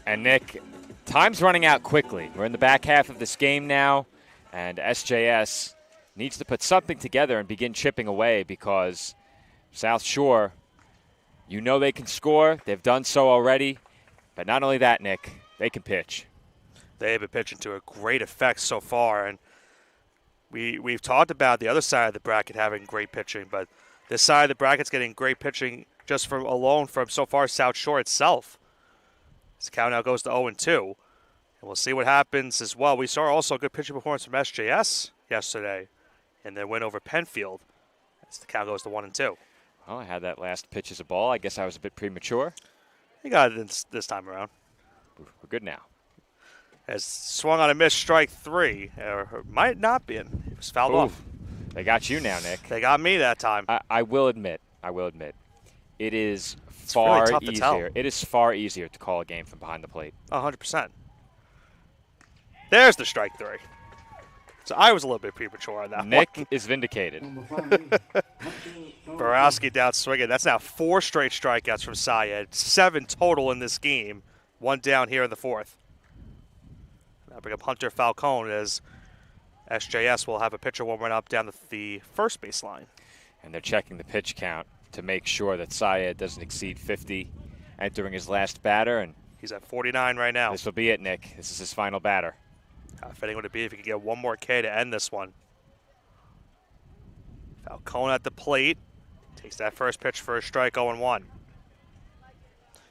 And Nick, time's running out quickly. We're in the back half of this game now, and SJS needs to put something together and begin chipping away because South Shore, you know they can score. They've done so already. But not only that, Nick, they can pitch. They have been pitching to a great effect so far, and we've talked about the other side of the bracket having great pitching, but this side of the bracket's getting great pitching just from so far South Shore itself. This count now goes to 0-2, and we'll see what happens as well. We saw also a good pitching performance from SJS yesterday in their win over Penfield. As the count goes to 1-2. Well, I had that last pitch as a ball. I guess I was a bit premature. You got it this time around. We're good now. As swung on a missed strike 3, or might not be. It was fouled off. They got you now, Nick. They got me that time. I will admit, it is far really tough to tell. easier. It is far easier to call a game from behind the plate. 100%. There's the strike 3. So I was a little bit premature on that Nick one. is vindicated. Borowski down swinging. That's now 4 straight strikeouts from Syed. 7 total in this game. 1 down here in the fourth. Now bring up Hunter Falcone as SJS will have a pitcher warming up down the first baseline. And they're checking the pitch count to make sure that Syed doesn't exceed 50 entering his last batter. And he's at 49 right now. This will be it, Nick. This is his final batter. How fitting would it be if he could get one more K to end this one? Falcone at the plate. Takes that first pitch for a strike, 0-1.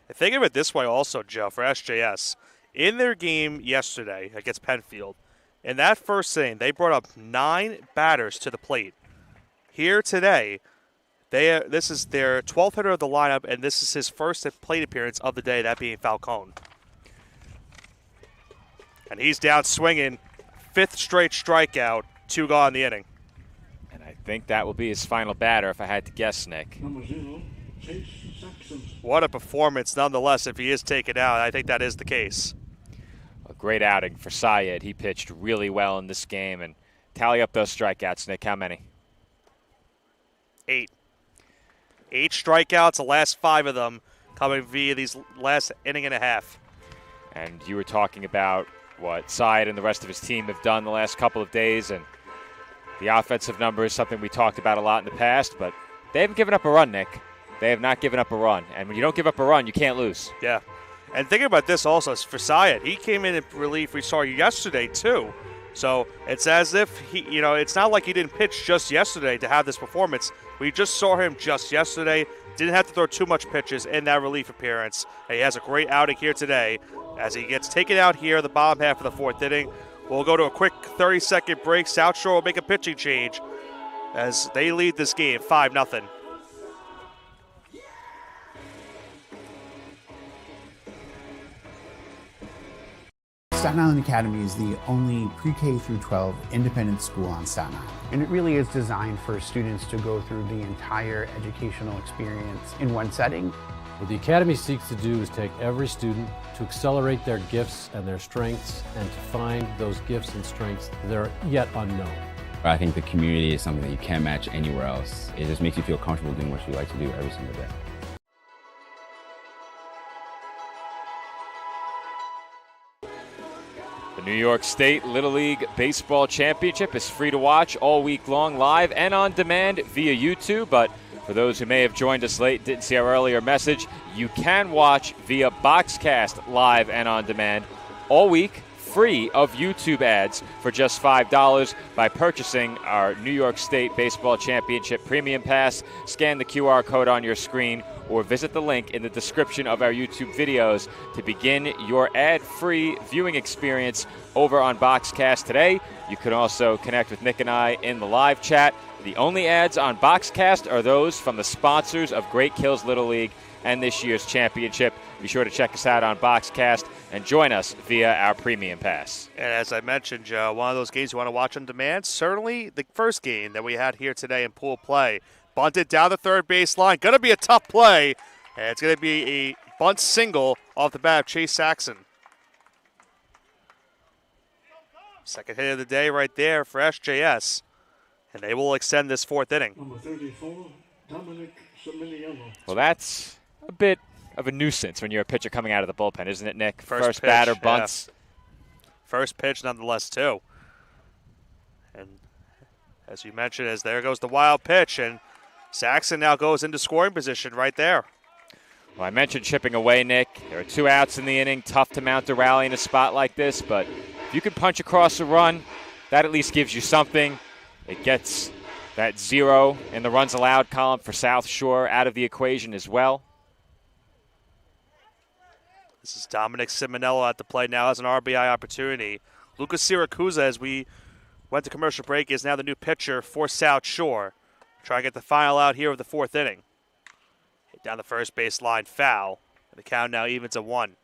And think of it this way also, Joe, for SJS. In their game yesterday against Penfield, in that first inning, they brought up 9 batters to the plate. Here today, this is their 12th hitter of the lineup, and this is his first plate appearance of the day, that being Falcone. And he's down swinging, 5th straight strikeout, 2 gone in the inning. And I think that will be his final batter if I had to guess, Nick. Number 0, Chase Saxon. What a performance nonetheless if he is taken out. I think that is the case. A great outing for Syed. He pitched really well in this game. And tally up those strikeouts, Nick. How many? 8. 8 strikeouts, the last 5 of them coming via these last inning and a half. And you were talking about what Syed and the rest of his team have done the last couple of days. And the offensive number is something we talked about a lot in the past. But they haven't given up a run, Nick. They have not given up a run. And when you don't give up a run, you can't lose. Yeah. And thinking about this also for Syed, he came in relief. We saw yesterday too. So it's as if it's not like he didn't pitch just yesterday to have this performance. We just saw him just yesterday. Didn't have to throw too much pitches in that relief appearance. And he has a great outing here today as he gets taken out here in the bottom half of the fourth inning. We'll go to a quick 30-second break. South Shore will make a pitching change as they lead this game 5-0. Staten Island Academy is the only pre-K through 12 independent school on Staten Island. And it really is designed for students to go through the entire educational experience in one setting. What the Academy seeks to do is take every student to accelerate their gifts and their strengths and to find those gifts and strengths that are yet unknown. I think the community is something that you can't match anywhere else. It just makes you feel comfortable doing what you like to do every single day. The New York State Little League Baseball Championship is free to watch all week long, live and on demand via YouTube. But for those who may have joined us late, didn't see our earlier message, you can watch via Boxcast live and on demand all week, free of YouTube ads for just $5 by purchasing our New York State Baseball Championship Premium Pass. Scan the QR code on your screen or visit the link in the description of our YouTube videos to begin your ad-free viewing experience over on Boxcast today. You can also connect with Nick and I in the live chat. The only ads on Boxcast are those from the sponsors of Great Kills Little League and this year's championship. Be sure to check us out on Boxcast and join us via our Premium Pass. And as I mentioned, Joe, one of those games you want to watch on demand, certainly the first game that we had here today in pool play. Bunted down the third base line. Going to be a tough play. And it's going to be a bunt single off the bat of Chase Saxon. Second hit of the day right there for SJS. And they will extend this fourth inning. Number 34, Dominic Semiliano. Well, that's a bit of a nuisance when you're a pitcher coming out of the bullpen, isn't it, Nick? First pitch, batter bunts. Yeah. First pitch nonetheless, too. And as you mentioned, as there goes the wild pitch, and Saxon now goes into scoring position right there. Well, I mentioned chipping away, Nick. There are 2 outs in the inning. Tough to mount a rally in a spot like this, but if you can punch across a run, that at least gives you something. It gets that 0 in the runs allowed column for South Shore out of the equation as well. This is Dominic Simonello at the plate now as an RBI opportunity. Lucas Siracusa, as we went to commercial break, is now the new pitcher for South Shore. Try to get the final out here of the fourth inning. Hit down the first base line, foul. And the count now evens at 1.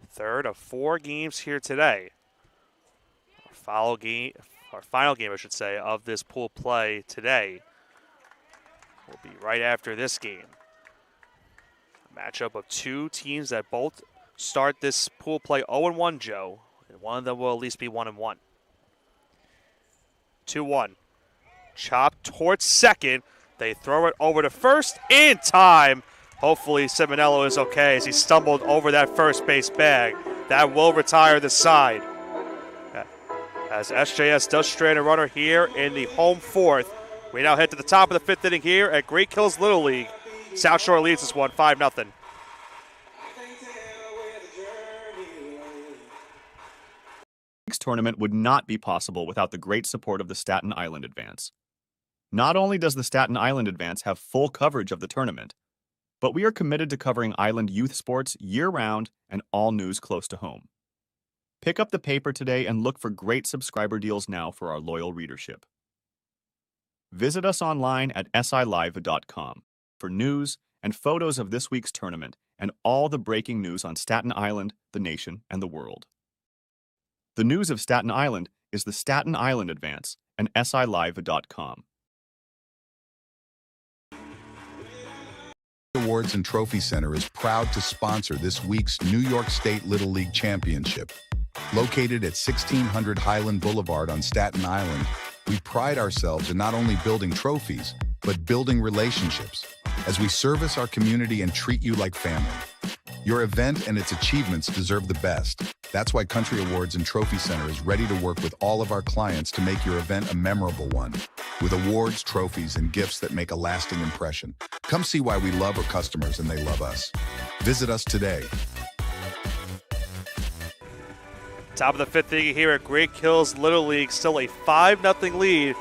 Third of 4 games here today. Our final game, I should say, of this pool play today will be right after this game. A matchup of 2 teams that both start this pool play 0-1, Joe. And one of them will at least be 1-1. 2-1. Chopped towards second. They throw it over to first in time. Hopefully Simonello is okay as he stumbled over that first base bag. That will retire the side. As SJS does strand a runner here in the home fourth. We now head to the top of the fifth inning here at Great Kills Little League. South Shore leads this one 5-0. This tournament would not be possible without the great support of the Staten Island Advance. Not only does the Staten Island Advance have full coverage of the tournament, but we are committed to covering Island youth sports year-round and all news close to home. Pick up the paper today and look for great subscriber deals now for our loyal readership. Visit us online at silive.com for news and photos of this week's tournament and all the breaking news on Staten Island, the nation, and the world. The news of Staten Island is the Staten Island Advance and silive.com. Awards and Trophy Center is proud to sponsor this week's New York State Little League Championship. Located at 1600 Highland Boulevard on Staten Island, we pride ourselves in not only building trophies, but building relationships as we service our community and treat you like family. Your event and its achievements deserve the best. That's why Country Awards and Trophy Center is ready to work with all of our clients to make your event a memorable one, with awards, trophies, and gifts that make a lasting impression. Come see why we love our customers and they love us. Visit us today. Top of the fifth inning here at Great Kills Little League. Still a 5-0 lead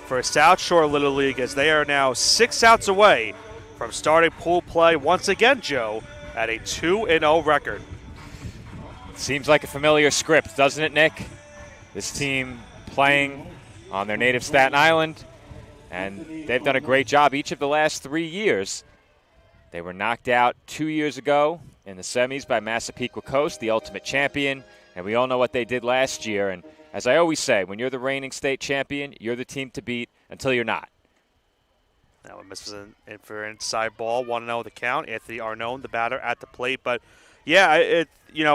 for South Shore Little League as they are now 6 outs away from starting pool play once again, Joe, at a 2-0 record. Seems like a familiar script, doesn't it, Nick? This team playing on their native Staten Island, and they've done a great job each of the last 3 years. They were knocked out 2 years ago in the semis by Massapequa Coast, the ultimate champion, and we all know what they did last year. And as I always say, when you're the reigning state champion, you're the team to beat until you're not. That one misses in for inside ball. 1-0 the count. Anthony Arnone, the batter, at the plate. But, yeah,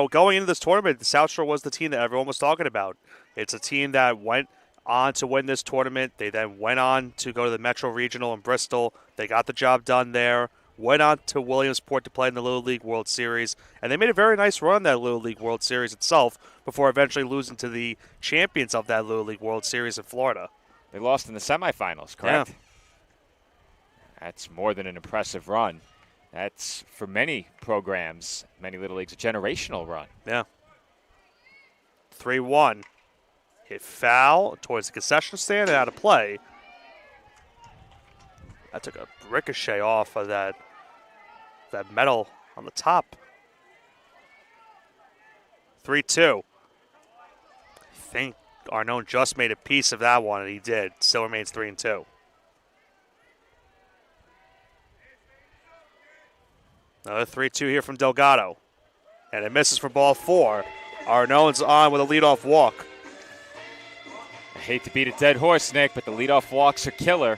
going into this tournament, the South Shore was the team that everyone was talking about. It's a team that went on to win this tournament. They then went on to go to the Metro Regional in Bristol. They got the job done there. Went on to Williamsport to play in the Little League World Series. And they made a very nice run in that Little League World Series itself before eventually losing to the champions of that Little League World Series in Florida. They lost in the semifinals, correct? Yeah. That's more than an impressive run. That's, for many programs, many Little Leagues, a generational run. Yeah. 3-1. Hit foul towards the concession stand and out of play. That took a ricochet off of that metal on the top. 3-2. I think Arnone just made a piece of that one, and he did. Still remains 3-2. Another 3-2 here from Delgado. And it misses for ball 4. Arnone's on with a leadoff walk. I hate to beat a dead horse, Nick, but the leadoff walks are killer.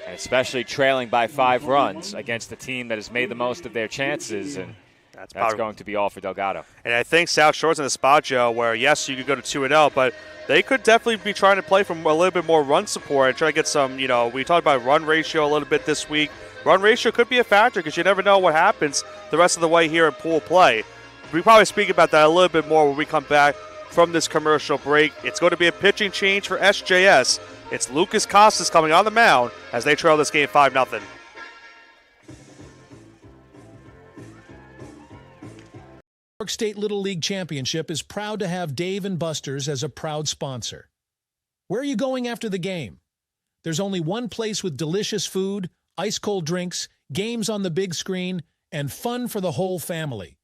And especially trailing by 5 runs against a team that has made the most of their chances. And that's going to be all for Delgado. And I think South Shore's in a spot, Joe, where, yes, you could go to 2-0, but they could definitely be trying to play from a little bit more run support and try to get some, we talked about run ratio a little bit this week. Run ratio could be a factor because you never know what happens the rest of the way here in pool play. We probably speak about that a little bit more when we come back from this commercial break. It's going to be a pitching change for SJS. It's Lucas Costas coming on the mound as they trail this game 5-0. New York State Little League Championship is proud to have Dave & Buster's as a proud sponsor. Where are you going after the game? There's only one place with delicious food, ice-cold drinks, games on the big screen, and fun for the whole family.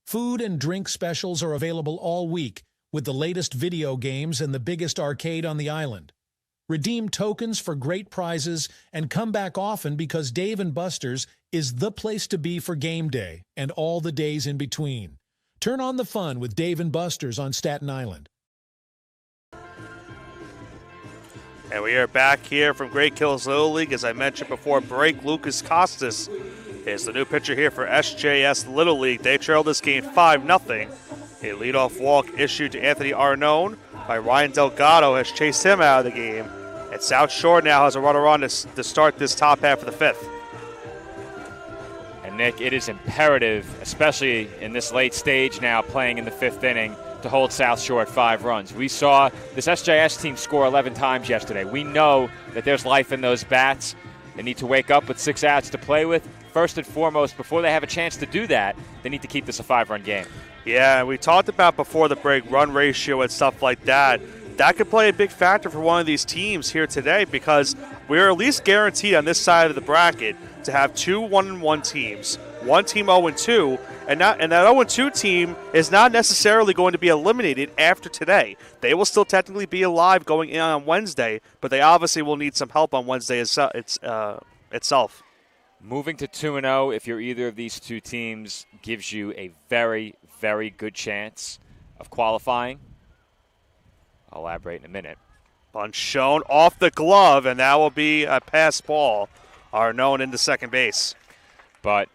Food and drink specials are available all week with the latest video games and the biggest arcade on the island. Redeem tokens for great prizes and come back often because Dave & Buster's is the place to be for game day and all the days in between. Turn on the fun with Dave & Buster's on Staten Island. And we are back here from Great Kills Little League. As I mentioned before break, Lucas Costas is the new pitcher here for SJS Little League. They trail this game 5-0. A leadoff walk issued to Anthony Arnone by Ryan Delgado has chased him out of the game. And South Shore now has a runner on to start this top half of the 5th. And Nick, it is imperative, especially in this late stage now playing in the 5th inning, to hold South Shore at 5 runs. We saw this SJS team score 11 times yesterday. We know that there's life in those bats. They need to wake up with 6 outs to play with. First and foremost, before they have a chance to do that, they need to keep this a 5-run game. Yeah, we talked about before the break run ratio and stuff like that. That could play a big factor for one of these teams here today because we're at least guaranteed on this side of the bracket to have 2 1-1 teams, one team 0-2, and that 0-2 team is not necessarily going to be eliminated after today. They will still technically be alive going in on Wednesday, but they obviously will need some help on Wednesday itself. Moving to 2-0, if you're either of these two teams, gives you a very, very good chance of qualifying. I'll elaborate in a minute. Bunt shown off the glove, and that will be a pass ball. Arnone into second base. But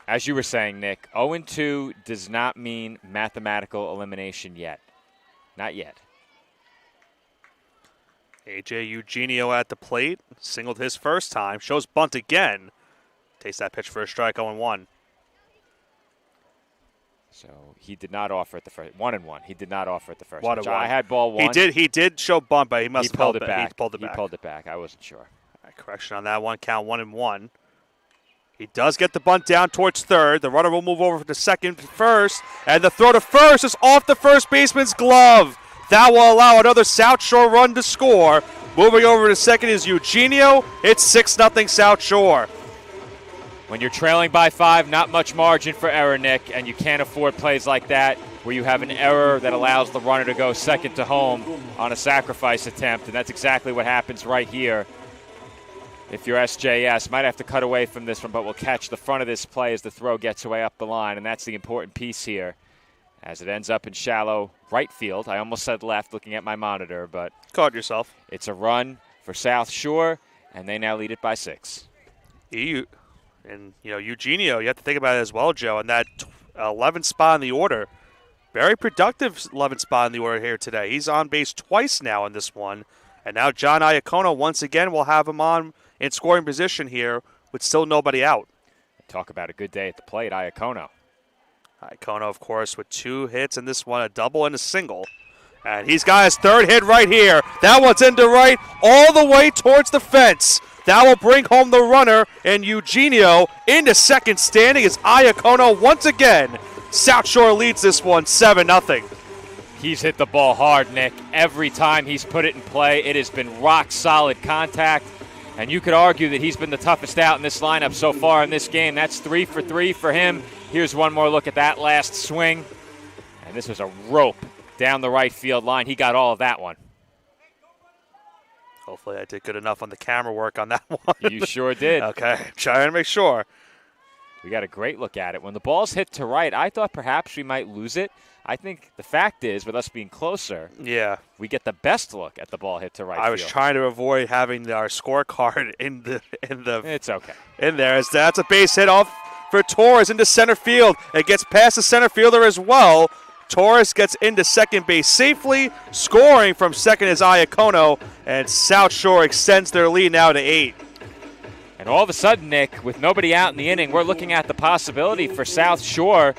as you were saying, Nick, 0-2 does not mean mathematical elimination yet. Not yet. A.J. Eugenio at the plate. Singled his first time. Shows bunt again. Takes that pitch for a strike, 0-1. So he did not offer at the first. 1-1. He did not offer at the first. 1-1. I had ball 1. He did show bunt, but he must have pulled it back. He pulled it back. He pulled it back. I wasn't sure. Right, correction on that one. Count 1-1. He does get the bunt down towards third. The runner will move over to second, first, and the throw to first is off the first baseman's glove. That will allow another South Shore run to score. Moving over to second is Eugenio. It's 6-0 South Shore. When you're trailing by 5, not much margin for error, Nick, and you can't afford plays like that where you have an error that allows the runner to go second to home on a sacrifice attempt, and that's exactly what happens right here. if you're SJS. Might have to cut away from this one, but we'll catch the front of this play as the throw gets away up the line, and that's the important piece here as it ends up in shallow right field. I almost said left looking at my monitor, but caught yourself. It's a run for South Shore, and they now lead it by 6. And, Eugenio, you have to think about it as well, Joe, and that 11th spot in the order. Very productive 11th spot in the order here today. He's on base twice now in this one. And now John Iacono, once again, will have him on in scoring position here with still nobody out. Talk about a good day at the plate, Iacono. Iacono, of course, with 2 hits in this one, a double and a single. And he's got his 3rd hit right here. That one's into right, all the way towards the fence. That will bring home the runner, and Eugenio into second standing as Iacono once again. South Shore leads this one 7-0. He's hit the ball hard, Nick. Every time he's put it in play, it has been rock-solid contact. And you could argue that he's been the toughest out in this lineup so far in this game. That's 3 for 3 for him. Here's one more look at that last swing. And this was a rope down the right field line. He got all of that one. Hopefully I did good enough on the camera work on that one. You sure did. Okay, trying to make sure. We got a great look at it. When the ball's hit to right, I thought perhaps we might lose it. I think the fact is, with us being closer, we get the best look at the ball hit to right I was field. trying to avoid having our scorecard in the. It's okay. In there, as that's a base hit off for Torres into center field. It gets past the center fielder as well. Torres gets into second base safely. Scoring from second is Iacono, and South Shore extends their lead now to 8. And all of a sudden, Nick, with nobody out in the inning, we're looking at the possibility for South Shore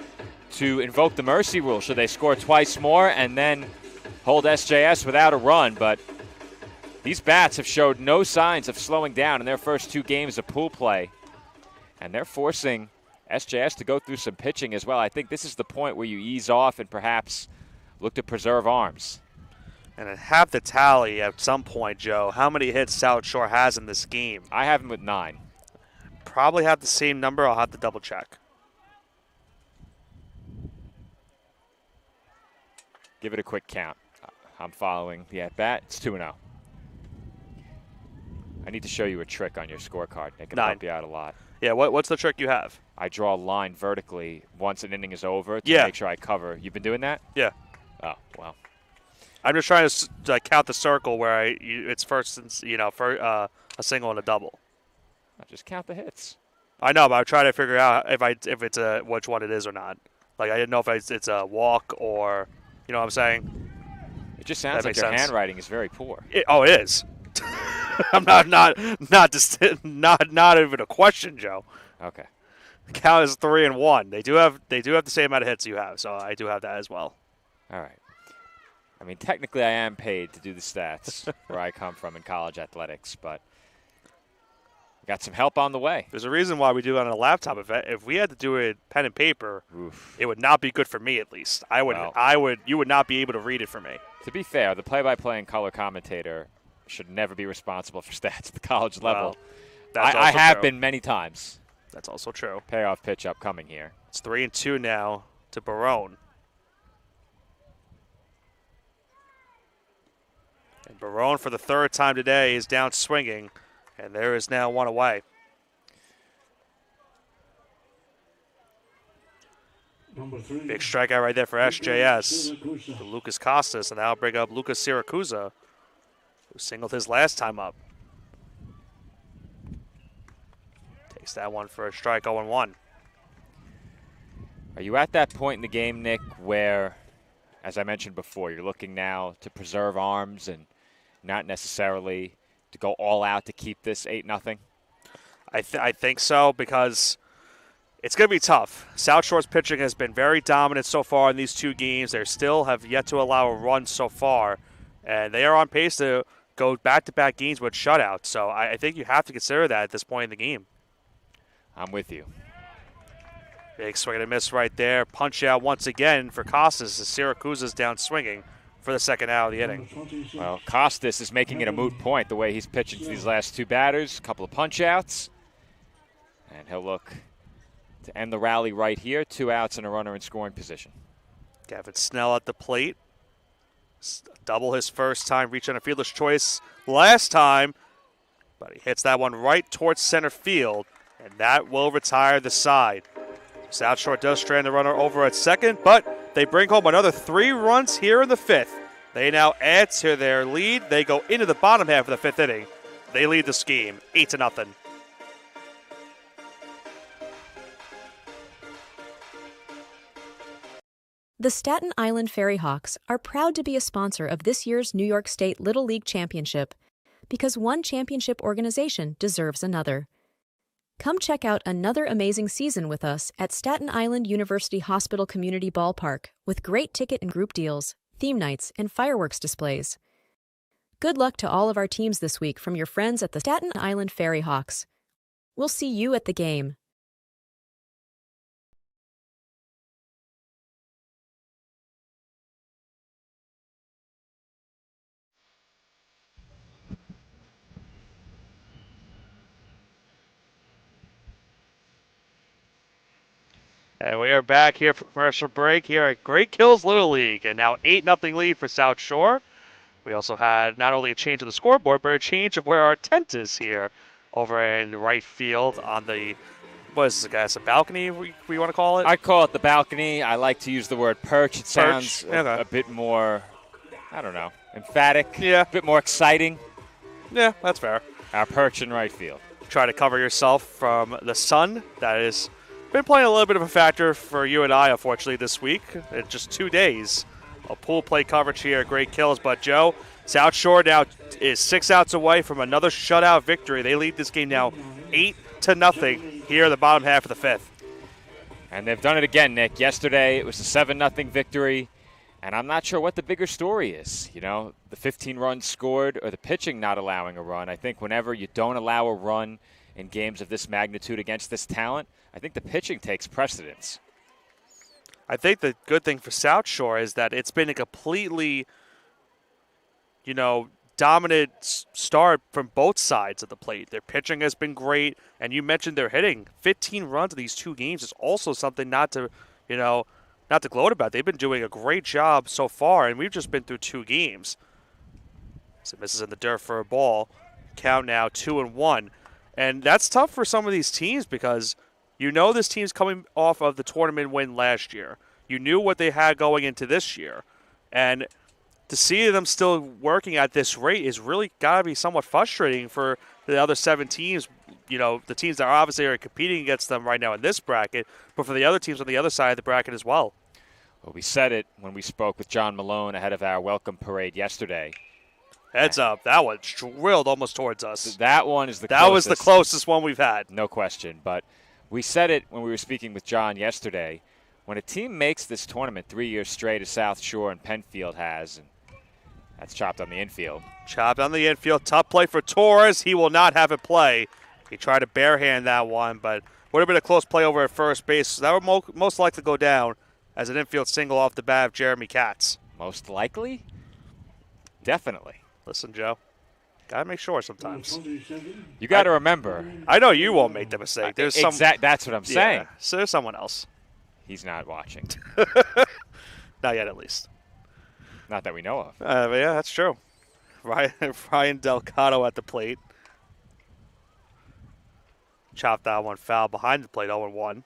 to invoke the mercy rule. Should they score twice more and then hold SJS without a run? But these bats have showed no signs of slowing down in their first 2 games of pool play. And they're forcing SJS to go through some pitching as well. I think this is the point where you ease off and perhaps look to preserve arms. And have the tally at some point, Joe. How many hits South Shore has in this game? I have him with 9. Probably have the same number. I'll have to double check. Give it a quick count. I'm following the at-bat. It's 2-0. I need to show you a trick on your scorecard. It can 9. help you out a lot. Yeah, what's the trick you have? I draw a line vertically once an inning is over to make sure I cover. You've been doing that? Yeah. Oh, well. I'm just trying to count the circle where it's first, for a single and a double. I just count the hits. I know, but I'm trying to figure out if it's which one it is or not. Like I didn't know if it's a walk or, you know what I'm saying? It just sounds like your handwriting is very poor. It is. I'm not even a question, Joe. Okay. The count is 3 and 1. They do have the same amount of hits you have, so I do have that as well. All right. I mean, technically I am paid to do the stats where I come from in college athletics, but got some help on the way. There's a reason why we do it on a laptop. If we had to do it pen and paper, it would not be good for me at least. You would not be able to read it for me. To be fair, the play-by-play and color commentator should never be responsible for stats at the college level. Well, I have been many times. That's also true. Payoff pitch upcoming here. It's 3-2 now to Barone. And Barone, for the 3rd time today, is down swinging, and there is now 1 away. Number 3. Big strikeout right there for SJS. To Lucas Costas, and that'll bring up Lucas Siracusa, who singled his last time up. Takes that one for a strike, 0-1. Are you at that point in the game, Nick, where, as I mentioned before, you're looking now to preserve arms and not necessarily to go all out to keep this 8-0? I think so, because it's going to be tough. South Shore's pitching has been very dominant so far in these 2 games. They still have yet to allow a run so far, and they are on pace to go back-to-back games with shutouts. So I think you have to consider that at this point in the game. I'm with you. Big swing and a miss right there. Punch out once again for Costas as Siracusa's down swinging for the 2nd out of the inning. Well, Costas is making it a moot point the way he's pitching to these last 2 batters. A couple of punch-outs. And he'll look to end the rally right here. 2 outs and a runner in scoring position. Gavin Snell at the plate. Double his first time reaching a fielder's choice last time. But he hits that one right towards center field, and that will retire the side. South Shore does strand the runner over at second, but they bring home another 3 runs here in the 5th. They now add to their lead. They go into the bottom half of the 5th inning. They lead the scheme 8-0. The Staten Island Ferry Hawks are proud to be a sponsor of this year's New York State Little League Championship because one championship organization deserves another. Come check out another amazing season with us at Staten Island University Hospital Community Ballpark with great ticket and group deals, theme nights, and fireworks displays. Good luck to all of our teams this week from your friends at the Staten Island Ferry Hawks. We'll see you at the game. And we are back here for commercial break here at Great Kills Little League. And now 8-0 lead for South Shore. We also had not only a change of the scoreboard, but a change of where our tent is here over in right field on the, what is this, guys, a balcony we want to call it? I call it the balcony. I like to use the word perch. It sounds a bit more, I don't know, emphatic. Yeah. A bit more exciting. Yeah, that's fair. Our perch in right field. Try to cover yourself from the sun. That has been playing a little bit of a factor for you and I, unfortunately, this week. In just 2 days of pool play coverage here at Great Kills. But, Joe, South Shore now is 6 outs away from another shutout victory. They lead this game now 8-0 here in the bottom half of the 5th. And they've done it again, Nick. Yesterday it was a 7-0 victory, and I'm not sure what the bigger story is. You know, the 15 runs scored or the pitching not allowing a run. I think whenever you don't allow a run in games of this magnitude against this talent, I think the pitching takes precedence. I think the good thing for South Shore is that it's been a completely, dominant start from both sides of the plate. Their pitching has been great, and you mentioned their hitting. 15 runs in these 2 games is also something not to gloat about. They've been doing a great job so far, and we've just been through 2 games. So misses in the dirt for a ball. Count now 2-1. And that's tough for some of these teams because this team's coming off of the tournament win last year. You knew what they had going into this year. And to see them still working at this rate is really got to be somewhat frustrating for the other 7 teams. The teams that obviously are competing against them right now in this bracket, but for the other teams on the other side of the bracket as well. Well, we said it when we spoke with John Malone ahead of our welcome parade yesterday. Heads up. That one drilled almost towards us. That one is the closest. That was the closest one we've had. No question. But we said it when we were speaking with John yesterday. When a team makes this tournament 3 years straight, as South Shore and Penfield has, and that's chopped on the infield. Chopped on the infield. Tough play for Torres. He will not have it play. He tried to barehand that one, but would have been a close play over at first base. That would most likely go down as an infield single off the bat of Jeremy Katz. Most likely? Definitely. Listen, Joe, got to make sure sometimes. You got to remember. I know you won't make the mistake. There's That's what I'm saying. So there's someone else. He's not watching. Not yet, at least. Not that we know of. But yeah, that's true. Ryan Delgado at the plate. Chopped that one foul behind the plate, 0-1.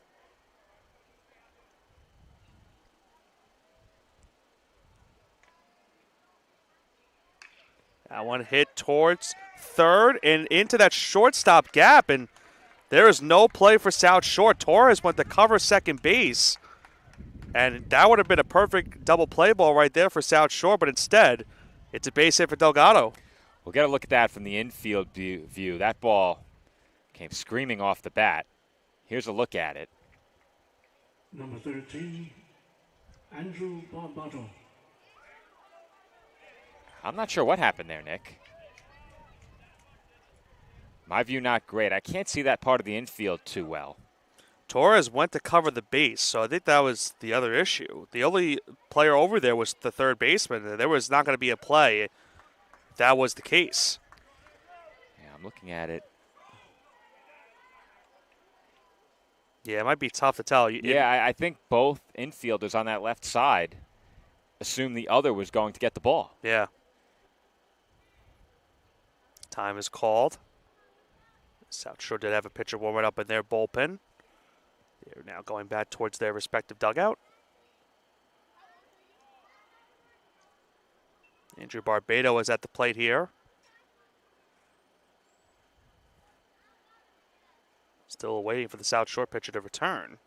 That one hit towards third and into that shortstop gap, and there is no play for South Shore. Torres went to cover second base, and that would have been a perfect double play ball right there for South Shore, but instead, it's a base hit for Delgado. We'll get a look at that from the infield view. That ball came screaming off the bat. Here's a look at it. Number 13, Andrew Barbato. I'm not sure what happened there, Nick. My view not great. I can't see that part of the infield too well. Torres went to cover the base, so I think that was the other issue. The only player over there was the third baseman. There was not going to be a play if that was the case. Yeah, I'm looking at it. Yeah, it might be tough to tell. I think both infielders on that left side assumed the other was going to get the ball. Yeah. Time is called. South Shore did have a pitcher warming up in their bullpen. They're now going back towards their respective dugout. Andrew Barbado is at the plate here. Still waiting for the South Shore pitcher to return.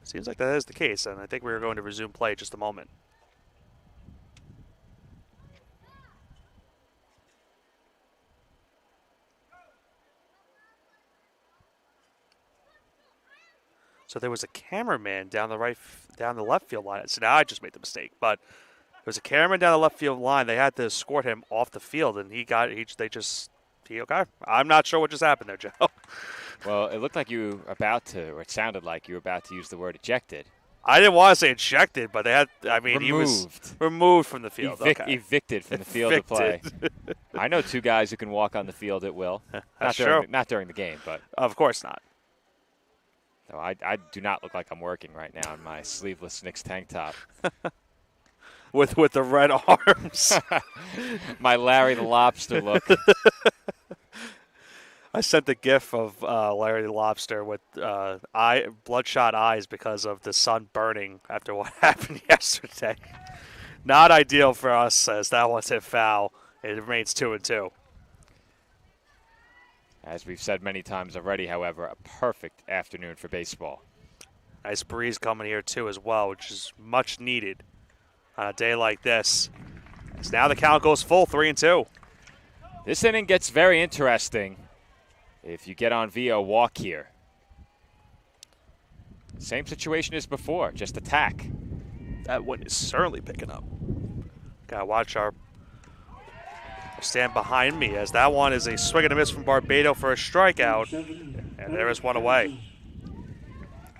Seems like that is the case, and I think we're going to resume play in just a moment. So there was a cameraman down the left field line. So now I just made the mistake, but there was a cameraman down the left field line. They had to escort him off the field, and okay. I'm not sure what just happened there, Joe. Well, it looked like you were about to, or it sounded like you were about to use the word ejected. I didn't want to say ejected, but he was removed from the field. Evicted from the field to play. I know two guys who can walk on the field at will. That's true. Not during the game, but. Of course not. No, I do not look like I'm working right now in my sleeveless Knicks tank top. with the red arms. My Larry the Lobster look. I sent the gif of Larry the Lobster with bloodshot eyes because of the sun burning after what happened yesterday. Not ideal for us, as that one's hit foul. It remains 2-2. As we've said many times already, however, a perfect afternoon for baseball. Nice breeze coming here, too, as well, which is much needed on a day like this. As now the count goes full, 3-2. This inning gets very interesting if you get on via a walk here. Same situation as before, just attack. That wind is certainly picking up. Gotta watch our stand behind me, as that one is a swing and a miss from Barbado for a strikeout, and there is one away.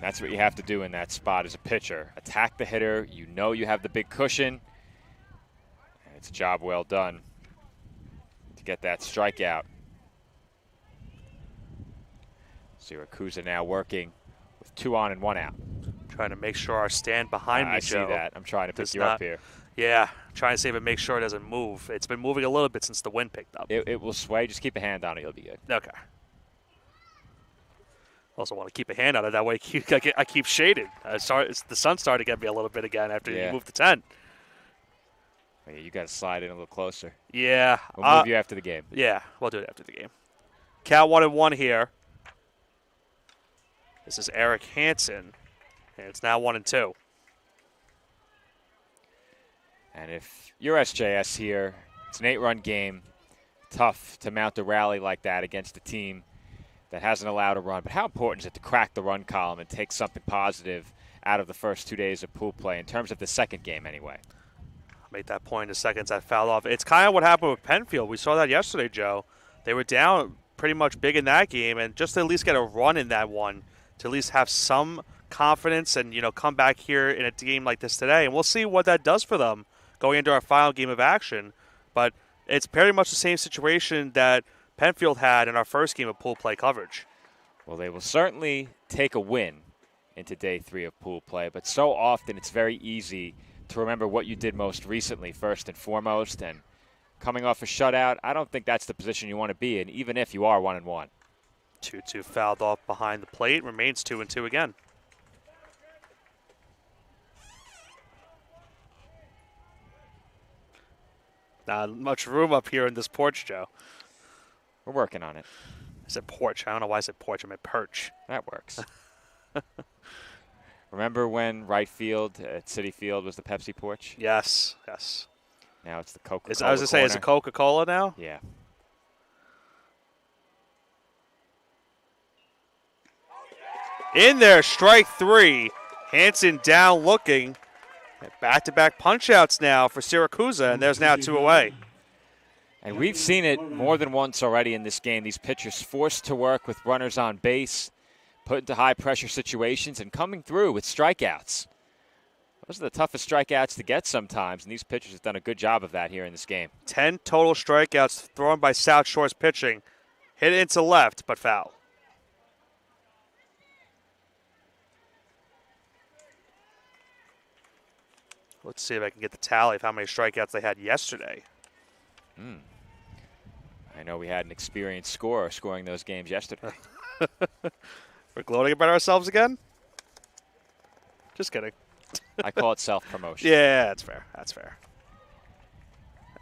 That's what you have to do in that spot as a pitcher. Attack the hitter. You know you have the big cushion. And it's a job well done to get that strikeout. Siracusa now working with 2 on and 1 out. Trying to make sure our stand behind me, Joe. I see that. I'm trying to pick you up here. Yeah, trying to see if it makes sure it doesn't move. It's been moving a little bit since the wind picked up. It will sway. Just keep a hand on it. You'll be good. Okay. Also want to keep a hand on it. That way I keep shaded. The sun started to get me a little bit again after you moved to 10. Yeah, you got to slide in a little closer. Yeah. We'll move you after the game. Yeah, we'll do it after the game. Count 1-1 here. This is Eric Hansen, and it's now 1-2. And if you're SJS here, it's an 8-run game. Tough to mount a rally like that against a team that hasn't allowed a run. But how important is it to crack the run column and take something positive out of the first 2 days of pool play, in terms of the second game anyway? I'll make that point in a second. I fouled off. It's kind of what happened with Penfield. We saw that yesterday, Joe. They were down pretty much big in that game, and just to at least get a run in that one, to at least have some confidence and, come back here in a game like this today. And we'll see what that does for them going into our final game of action. But it's pretty much the same situation that Penfield had in our first game of pool play coverage. Well, they will certainly take a win into day 3 of pool play, but so often it's very easy to remember what you did most recently first and foremost. And coming off a shutout, I don't think that's the position you want to be in, even if you are 1-1. 2-2 fouled off behind the plate. Remains 2-2 again. Not much room up here in this porch, Joe. We're working on it. I said porch. I don't know why I said porch. I meant perch. That works. Remember when right field at City Field was the Pepsi porch? Yes, yes. Now it's the Coca-Cola I was going to say, is it Coca-Cola now? Yeah. In there, strike 3. Hansen down looking. Back-to-back punch-outs now for Siracusa, and there's now 2 away. And we've seen it more than once already in this game. These pitchers forced to work with runners on base, put into high-pressure situations, and coming through with strikeouts. Those are the toughest strikeouts to get sometimes, and these pitchers have done a good job of that here in this game. 10 total strikeouts thrown by South Shore's pitching. Hit it into left, but foul. Let's see if I can get the tally of how many strikeouts they had yesterday. I know we had an experienced scorer scoring those games yesterday. We're gloating about ourselves again? Just kidding. I call it self-promotion. Yeah, that's fair. That's fair.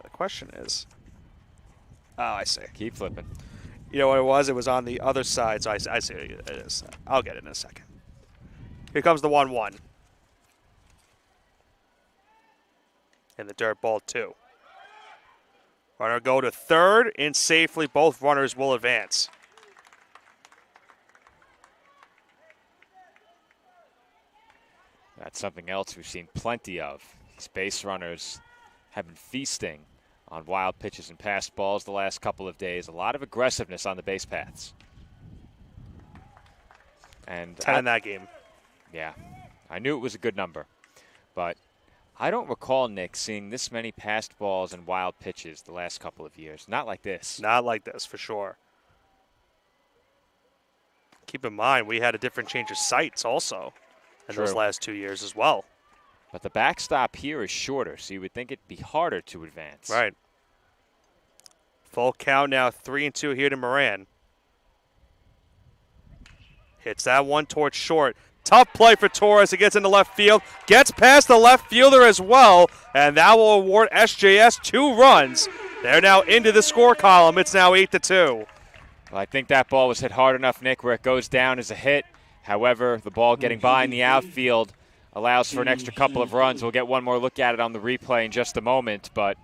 The question is... Oh, I see. Keep flipping. You know what it was? It was on the other side, so I see it is. I'll get it in a second. Here comes the 1-1. And the dirt ball 2. Runner go to third, and safely both runners will advance. That's something else we've seen plenty of. These base runners have been feasting on wild pitches and passed balls the last couple of days. A lot of aggressiveness on the base paths. And 10 in that game. Yeah, I knew it was a good number, but I don't recall, Nick, seeing this many passed balls and wild pitches the last couple of years. Not like this. Not like this, for sure. Keep in mind, we had a different change of sights also in those last 2 years as well. But the backstop here is shorter, so you would think it'd be harder to advance. Right. Full count now, 3-2 here to Moran. Hits that one towards short. Tough play for Torres. He gets into left field. Gets past the left fielder as well. And that will award SJS 2 runs. They're now into the score column. It's now 8-2. Well, I think that ball was hit hard enough, Nick, where it goes down as a hit. However, the ball getting by in the outfield allows for an extra couple of runs. We'll get one more look at it on the replay in just a moment. But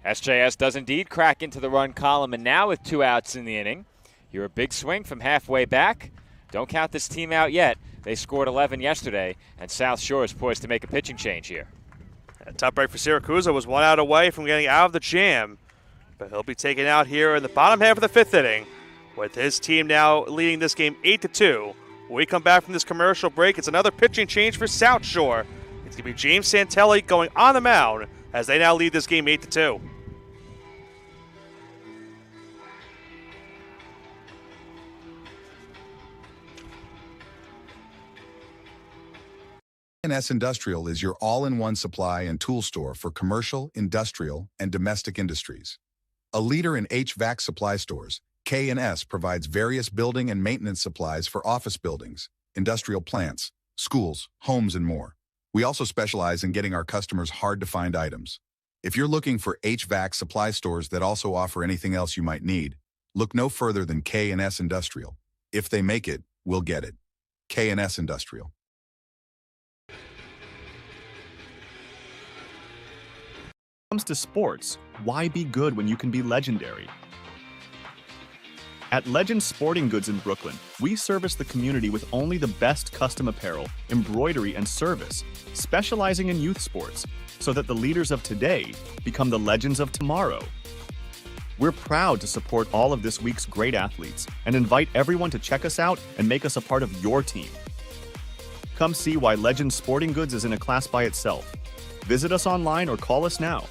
SJS does indeed crack into the run column. And now with 2 outs in the inning, you're a big swing from halfway back. Don't count this team out yet. They scored 11 yesterday, and South Shore is poised to make a pitching change here. Top break for Syracuse was 1 out away from getting out of the jam. But he'll be taken out here in the bottom half of the 5th inning, with his team now leading this game 8-2. When we come back from this commercial break, it's another pitching change for South Shore. It's going to be James Santelli going on the mound as they now lead this game 8-2. NYS Industrial is your all-in-one supply and tool store for commercial, industrial, and domestic industries. A leader in HVAC supply stores, K&S provides various building and maintenance supplies for office buildings, industrial plants, schools, homes, and more. We also specialize in getting our customers hard-to-find items. If you're looking for HVAC supply stores that also offer anything else you might need, look no further than K&S Industrial. If they make it, we'll get it. K&S Industrial. When it comes to sports, why be good when you can be legendary? At Legend Sporting Goods in Brooklyn, we service the community with only the best custom apparel, embroidery, and service, specializing in youth sports, so that the leaders of today become the legends of tomorrow. We're proud to support all of this week's great athletes and invite everyone to check us out and make us a part of your team. Come see why Legend Sporting Goods is in a class by itself. Visit us online or call us now.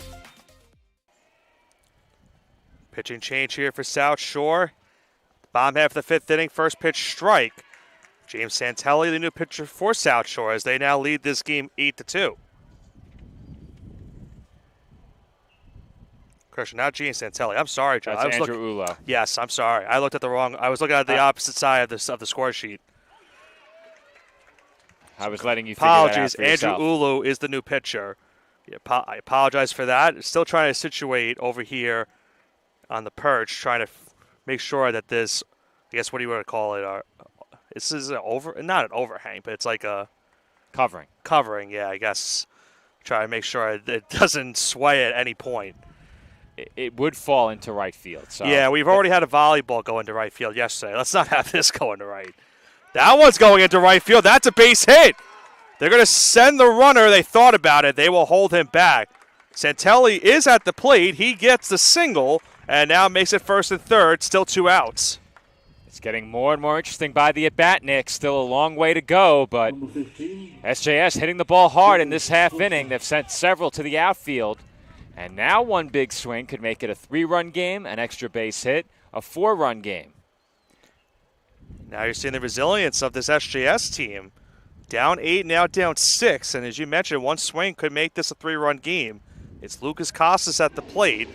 Pitching change here for South Shore. Bottom half of the 5th inning, first pitch strike. James Santelli, the new pitcher for South Shore, as they now lead this game 8-2. Christian, not James Santelli. I'm sorry, John. That's Andrew Ulo. Yes, I'm sorry. I looked at the wrong. I was looking at the opposite side of the score sheet. I was letting you figure that out Apologies. for Andrew yourself. Ulu is the new pitcher. Yeah, I apologize for that. Still trying to situate over here on the perch, trying to make sure that this, I guess, what do you want to call it? This is not an overhang, but it's like a covering. Covering, yeah, I guess. Try to make sure it doesn't sway at any point. It would fall into right field. So yeah, we've already had a volleyball go into right field yesterday. Let's not have this go into right. That one's going into right field. That's a base hit. They're going to send the runner. They thought about it. They will hold him back. Santelli is at the plate. He gets the single and now makes it first and third. Still 2 outs. It's getting more and more interesting by the at-bat, Nick. Still a long way to go, but SJS hitting the ball hard in this half inning. They've sent several to the outfield. And now one big swing could make it a 3-run game, an extra base hit, a 4-run game. Now you're seeing the resilience of this SJS team. Down 8, now down 6. And as you mentioned, one swing could make this a 3-run game. It's Lucas Casas at the plate.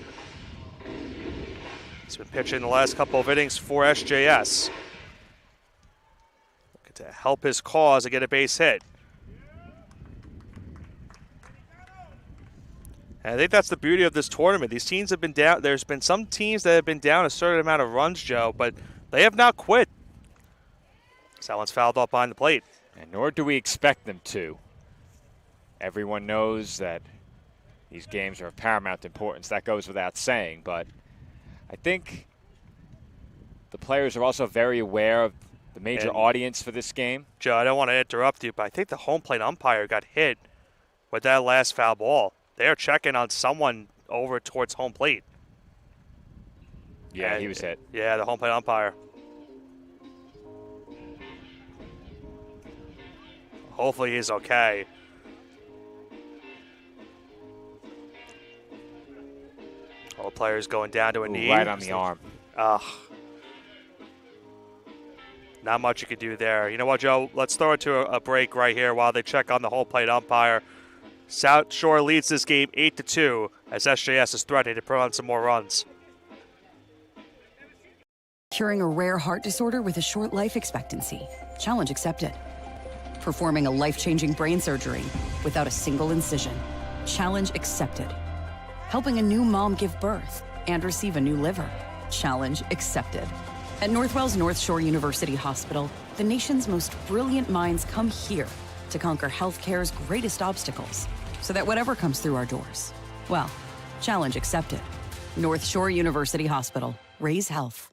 He's been pitching the last couple of innings for SJS. Looking to help his cause and get a base hit. And I think that's the beauty of this tournament. These teams have been down. There's been some teams that have been down a certain amount of runs, Joe, but they have not quit. That one's fouled off behind the plate. And nor do we expect them to. Everyone knows that these games are of paramount importance. That goes without saying, but I think the players are also very aware of the major audience for this game. Joe, I don't want to interrupt you, but I think the home plate umpire got hit with that last foul ball. They're checking on someone over towards home plate. Yeah, he was hit. Yeah, the home plate umpire. Hopefully he's okay. All players going down to a knee. Right on the arm. Ugh. Not much you could do there. You know what, Joe? Let's throw it to a break right here while they check on the home plate umpire. South Shore leads this game 8-2 as SJS is threatening to put on some more runs. Curing a rare heart disorder with a short life expectancy. Challenge accepted. Performing a life-changing brain surgery without a single incision. Challenge accepted. Helping a new mom give birth and receive a new liver. Challenge accepted. At Northwell's North Shore University Hospital, the nation's most brilliant minds come here to conquer healthcare's greatest obstacles, so that whatever comes through our doors, well, challenge accepted. North Shore University Hospital. Raise health.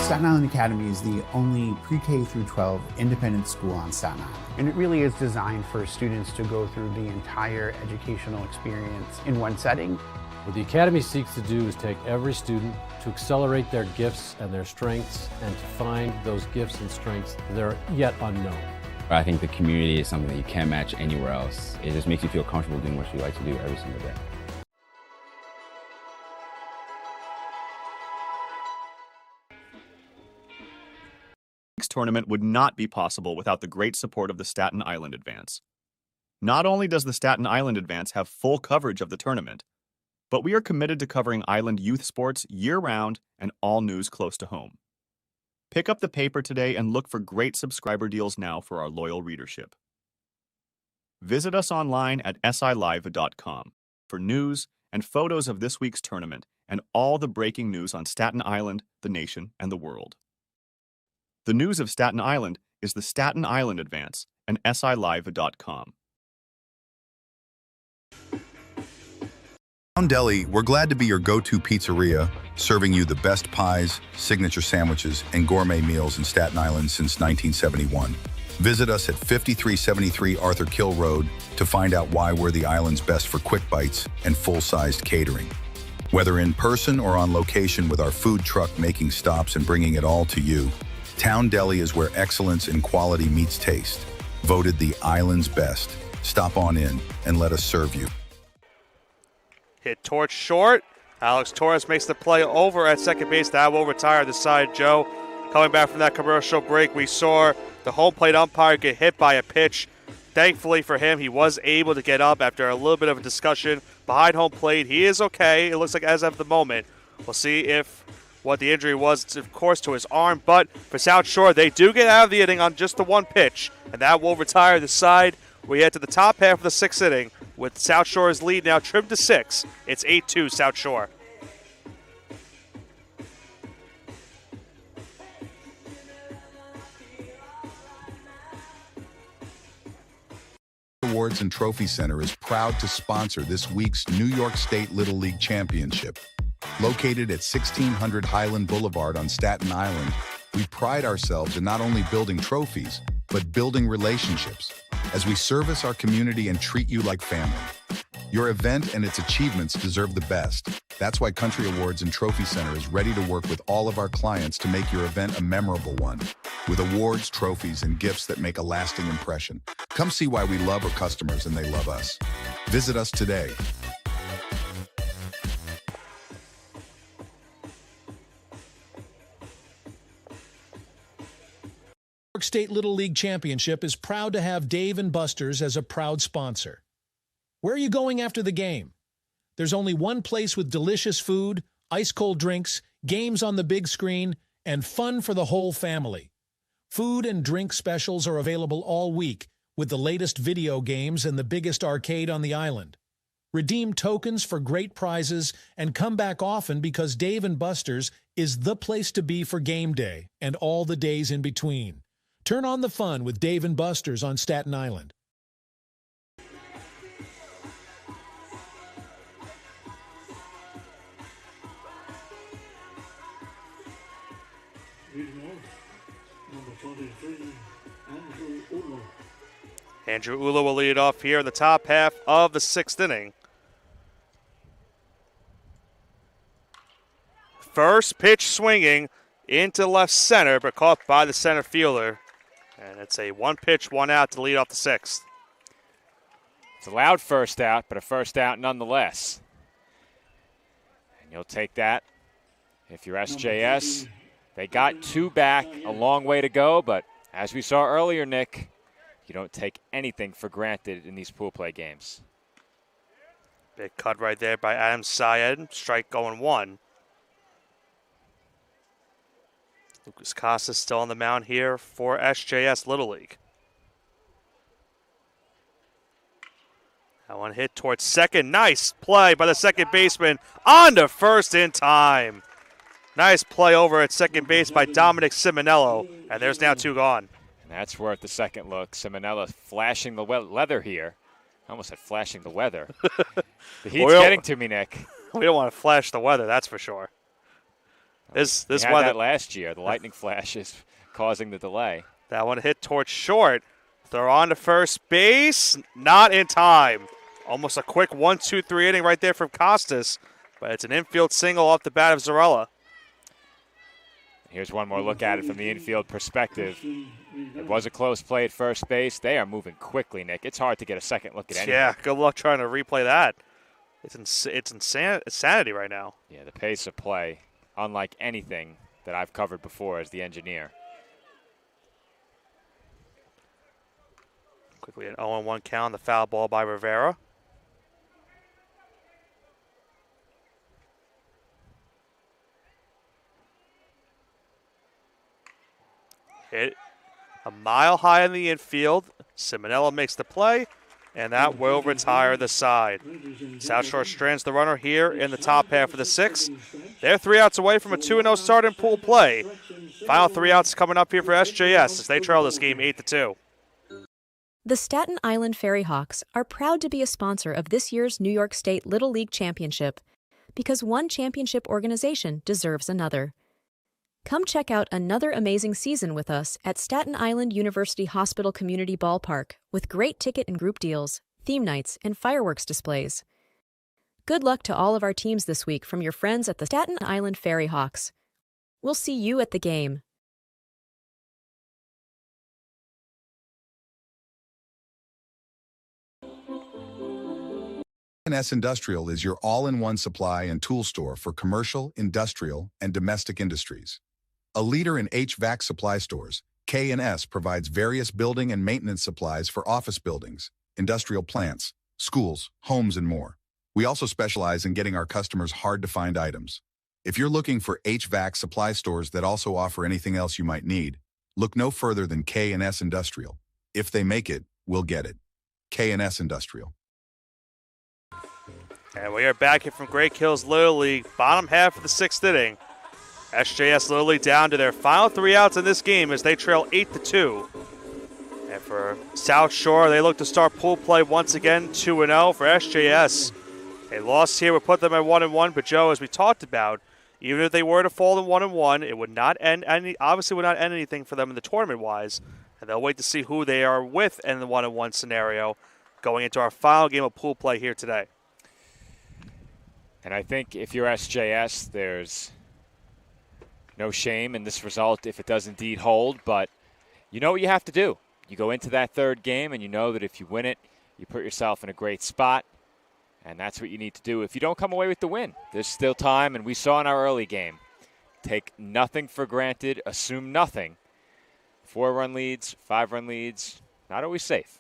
Staten Island Academy is the only pre-K through 12 independent school on Staten Island. And it really is designed for students to go through the entire educational experience in one setting. What the Academy seeks to do is take every student to accelerate their gifts and their strengths and to find those gifts and strengths that are yet unknown. I think the community is something that you can't match anywhere else. It just makes you feel comfortable doing what you like to do every single day. This tournament would not be possible without the great support of the Staten Island Advance. Not only does the Staten Island Advance have full coverage of the tournament, but we are committed to covering Island youth sports year-round and all news close to home. Pick up the paper today and look for great subscriber deals now for our loyal readership. Visit us online at silive.com for news and photos of this week's tournament and all the breaking news on Staten Island, the nation, and the world. The news of Staten Island is the Staten Island Advance and silive.com. Town Deli, we're glad to be your go-to pizzeria, serving you the best pies, signature sandwiches, and gourmet meals in Staten Island since 1971. Visit us at 5373 Arthur Kill Road to find out why we're the island's best for quick bites and full-sized catering. Whether in person or on location with our food truck making stops and bringing it all to you, Town Deli is where excellence in quality meets taste. Voted the island's best. Stop on in and let us serve you. Hit torch short. Alex Torres makes the play over at second base. That will retire the side, Joe. Coming back from that commercial break, we saw the home plate umpire get hit by a pitch. Thankfully for him, he was able to get up after a little bit of a discussion behind home plate. He is okay, it looks like, as of the moment. We'll see if what the injury was, of course, to his arm. But for South Shore, they do get out of the inning on just the one pitch, and that will retire the side. We head to the top half of the sixth inning with South Shore's lead now trimmed to 6. It's 8-2 South Shore. Awards and Trophy Center is proud to sponsor this week's New York State Little League Championship. Located at 1600 Highland Boulevard on Staten Island, we pride ourselves in not only building trophies, but building relationships as we service our community and treat you like family. Your event and its achievements deserve the best. That's why Country Awards and Trophy Center is ready to work with all of our clients to make your event a memorable one, with awards, trophies, and gifts that make a lasting impression. Come see why we love our customers and they love us. Visit us today. New York State Little League Championship is proud to have Dave & Buster's as a proud sponsor. Where are you going after the game? There's only one place with delicious food, ice-cold drinks, games on the big screen, and fun for the whole family. Food and drink specials are available all week with the latest video games and the biggest arcade on the island. Redeem tokens for great prizes and come back often because Dave & Buster's is the place to be for game day and all the days in between. Turn on the fun with Dave & Buster's on Staten Island. Number 43, Andrew Ulo. Andrew Ula will lead off here in the top half of the 6th inning. First pitch swinging into left center, but caught by the center fielder. And it's a 1-pitch, 1-out to lead off the 6th. It's a loud first out, but a first out nonetheless. And you'll take that if you're SJS. They got 2 back, a long way to go, but as we saw earlier, Nick, you don't take anything for granted in these pool play games. Big cut right there by Adam Syed. Strike going 1. Lucas Costas still on the mound here for SJS Little League. That one hit towards second. Nice play by the second baseman on to first in time. Nice play over at second base by Dominic Simonello, and there's now 2 gone. And that's worth the second look. Simonella flashing the leather here. I almost said flashing the weather. The heat's getting to me, Nick. We don't want to flash the weather, that's for sure. This we had weather that last year. The lightning flash is causing the delay. That one hit towards short. Throw on to first base. Not in time. Almost a quick 1-2-3 inning right there from Costas. But it's an infield single off the bat of Zarella. Here's one more look at it from the infield perspective. It was a close play at first base. They are moving quickly, Nick. It's hard to get a second look at anything. Yeah, good luck trying to replay that. It's insanity right now. Yeah, the pace of play, unlike anything that I've covered before as the engineer. Quickly an 0-1 count, the foul ball by Rivera. Hit a mile high in the infield. Simonello makes the play, and that will retire the side. South Shore strands the runner here in the top half of the 6th. They're 3 outs away from a 2-0 start in pool play. Final 3 outs coming up here for SJS as they trail this game 8-2. The Staten Island Ferry Hawks are proud to be a sponsor of this year's New York State Little League Championship because one championship organization deserves another. Come check out another amazing season with us at Staten Island University Hospital Community Ballpark with great ticket and group deals, theme nights, and fireworks displays. Good luck to all of our teams this week from your friends at the Staten Island Ferry Hawks. We'll see you at the game. NYS Industrial is your all-in-one supply and tool store for commercial, industrial, and domestic industries. A leader in HVAC supply stores, K&S provides various building and maintenance supplies for office buildings, industrial plants, schools, homes, and more. We also specialize in getting our customers hard-to-find items. If you're looking for HVAC supply stores that also offer anything else you might need, look no further than K&S Industrial. If they make it, we'll get it. K&S Industrial. And we are back here from Great Hills Little League, bottom half of the 6th inning. SJS Little League down to their final 3 outs in this game as they trail 8-2. And for South Shore, they look to start pool play once again, 2-0 for SJS. A loss here would put them at 1-1, but Joe, as we talked about, even if they were to fall to 1-1, it would not end anything for them in the tournament-wise. And they'll wait to see who they are with in the 1-1 scenario going into our final game of pool play here today. And I think if you're SJS, there's no shame in this result if it does indeed hold, but you know what you have to do. You go into that 3rd game, and you know that if you win it, you put yourself in a great spot, and that's what you need to do. If you don't come away with the win, there's still time, and we saw in our early game, take nothing for granted, assume nothing. 4-run leads, 5-run leads, not always safe.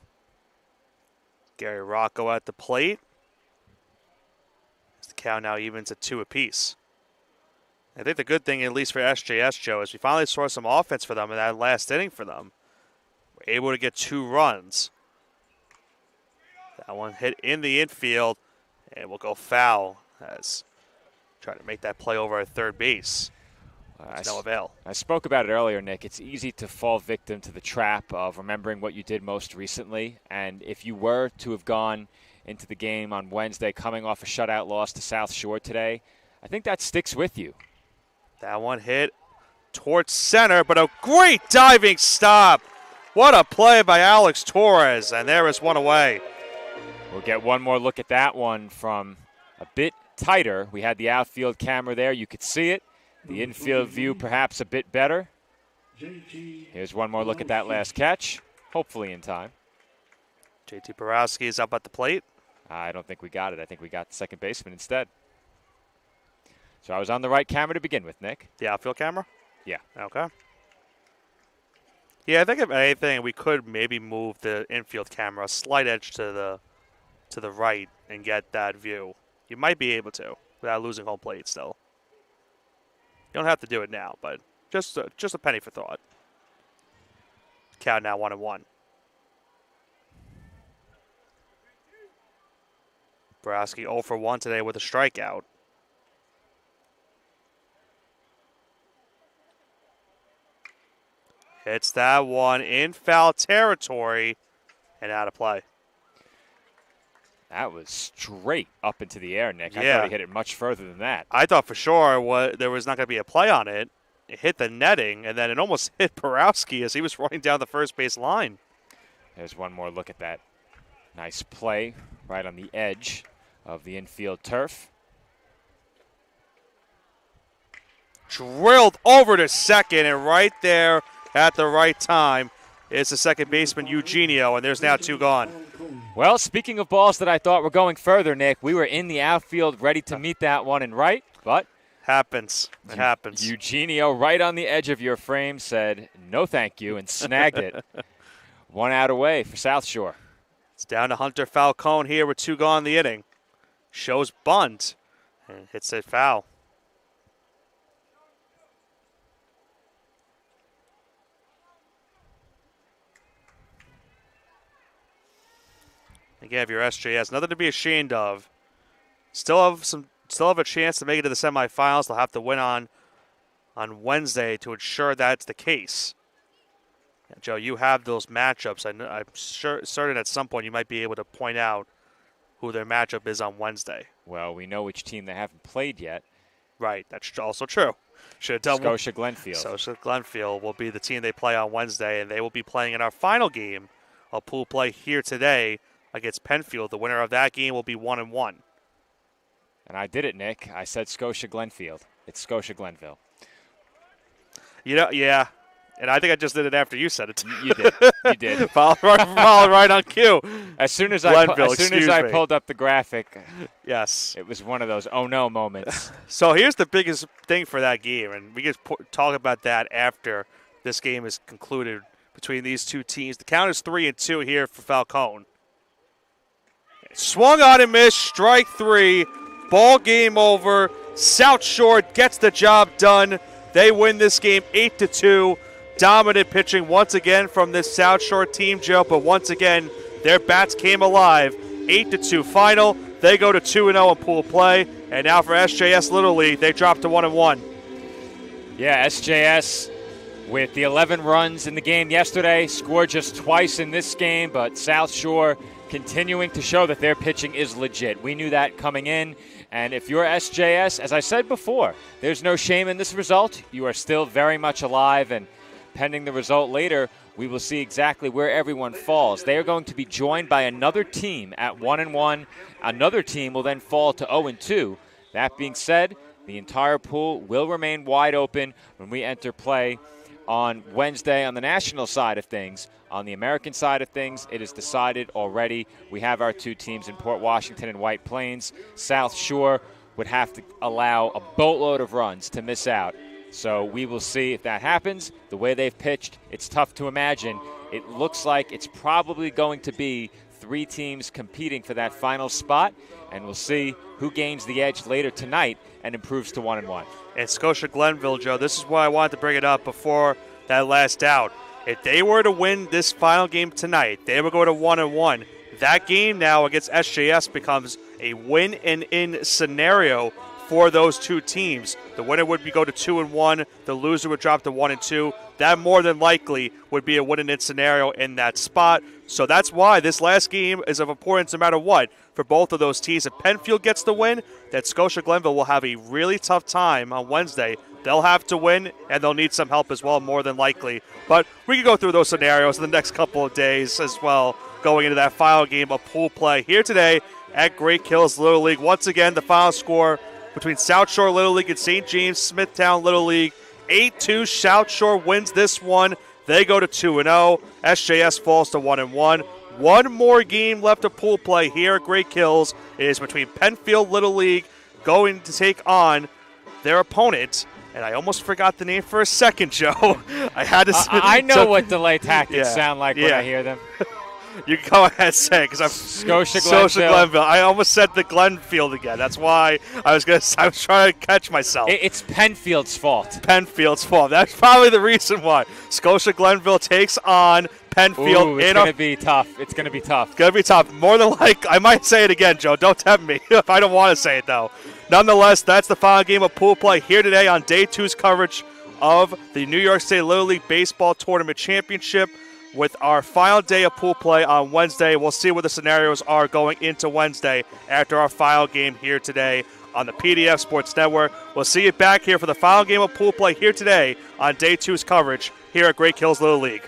Gary Rocco at the plate. Count now evens at 2 apiece. I think the good thing, at least for SJS, Joe, is we finally saw some offense for them in that last inning for them. We're able to get 2 runs. That one hit in the infield, and we'll go foul as trying to make that play over at third base. No avail. I spoke about it earlier, Nick. It's easy to fall victim to the trap of remembering what you did most recently. And if you were to have gone into the game on Wednesday coming off a shutout loss to South Shore today, I think that sticks with you. That one hit towards center, but a great diving stop. What a play by Alex Torres, and there is one away. We'll get one more look at that one from a bit tighter. We had the outfield camera there. You could see it. The infield view perhaps a bit better. Here's one more look at that last catch, hopefully in time. JT Borowski is up at the plate. I don't think we got it. I think we got the second baseman instead. So I was on the right camera to begin with, Nick. The outfield camera? Yeah. Okay. Yeah, I think if anything, we could maybe move the infield camera a slight edge to the right and get that view. You might be able to without losing home plate still. You don't have to do it now, but just a penny for thought. Count now 1-1. Borowski 0 for 1 today with a strikeout. Hits that one in foul territory and out of play. That was straight up into the air, Nick. I Yeah. thought he hit it much further than that. I thought for sure there was not going to be a play on it. It hit the netting, and then it almost hit Borowski as he was running down the first base line. There's one more look at that. Nice play right on the edge of the infield turf. Drilled over to second, and right there at the right time is the second baseman, Eugenio, and there's now 2 gone. Well, speaking of balls that I thought were going further, Nick, we were in the outfield ready to meet that one and right, but happens. It happens. Eugenio, right on the edge of your frame, said no thank you and snagged it. 1 out away for South Shore. It's down to Hunter Falcone here with 2 gone in the inning. Shows bunt and hits it foul. Again, if you're SJS, nothing to be ashamed of. Still have a chance to make it to the semifinals. They'll have to win on Wednesday to ensure that's the case. And Joe, you have those matchups. I'm certain at some point you might be able to point out who their matchup is on Wednesday. Well, we know which team they haven't played yet. Right, that's also true. Should have done Scotia Glenfield. Scotia Glenfield will be the team they play on Wednesday, and they will be playing in our final game of pool play here today against Penfield. The winner of that game will be 1-1. And I did it, Nick. I said Scotia Glenfield. It's Scotia Glenville. Yeah. And I think I just did it after you said it. You did. You did. Follow right on cue. As soon as I pulled up the graphic, yes, it was one of those oh no moments. So here's the biggest thing for that game, and we can talk about that after this game is concluded between these two teams. The count is 3-2 here for Falcone. Swung on and missed, strike 3. Ball game over. South Shore gets the job done. They win this game 8-2. Dominant pitching once again from this South Shore team, Joe, but once again, their bats came alive. 8-2 final. They go to 2-0 in pool play. And now for SJS Little League, they drop to 1-1. Yeah, SJS with the 11 runs in the game yesterday, scored just twice in this game, but South Shore continuing to show that their pitching is legit. We knew that coming in. And if you're SJS, as I said before, there's no shame in this result. You are still very much alive, and pending the result later, we will see exactly where everyone falls. They are going to be joined by another team at 1-1. Another team will then fall to 0-2. That being said, the entire pool will remain wide open when we enter play on Wednesday on the national side of things. On the American side of things, it is decided already. We have our 2 teams in Port Washington and White Plains. South Shore would have to allow a boatload of runs to miss out. So we will see if that happens. The way they've pitched, it's tough to imagine. It looks like it's probably going to be 3 teams competing for that final spot, and we'll see who gains the edge later tonight and improves to 1-1. And Scotia Glenville, Joe, this is why I wanted to bring it up before that last out. If they were to win this final game tonight, they would go to 1-1. That game now against SJS becomes a win and in scenario for those two teams. The winner would go to 2-1. The loser would drop to 1-2. That more than likely would be a win and in scenario in that spot. So that's why this last game is of importance no matter what for both of those teams. If Penfield gets the win, that Scotia Glenville will have a really tough time on Wednesday. They'll have to win, and they'll need some help as well, more than likely. But we can go through those scenarios in the next couple of days as well, going into that final game of pool play here today at Great Hills Little League. Once again, the final score between South Shore Little League and St. James-Smithtown Little League. 8-2, South Shore wins this one. They go to 2-0. SJS falls to 1-1. One more game left of pool play here at Great Hills. It is between Penfield Little League going to take on their opponent. And I almost forgot the name for a second, Joe. I had to. I know what delay tactics sound like when I hear them. You can go ahead and say it because I'm Scotia Glenville. I almost said the Glenfield again. That's why I was trying to catch myself. It's Penfield's fault. Penfield's fault. That's probably the reason why. Scotia Glenville takes on Penfield. Ooh, it's going to be tough. It's going to be tough. It's going to be tough. More than likely, I might say it again, Joe. Don't tempt me if I don't want to say it, though. Nonetheless, that's the final game of pool play here today on Day 2's coverage of the New York State Little League Baseball Tournament Championship. With our final day of pool play on Wednesday, we'll see what the scenarios are going into Wednesday after our final game here today on the PDF Sports Network. We'll see you back here for the final game of pool play here today on Day 2's coverage here at Great Hills Little League.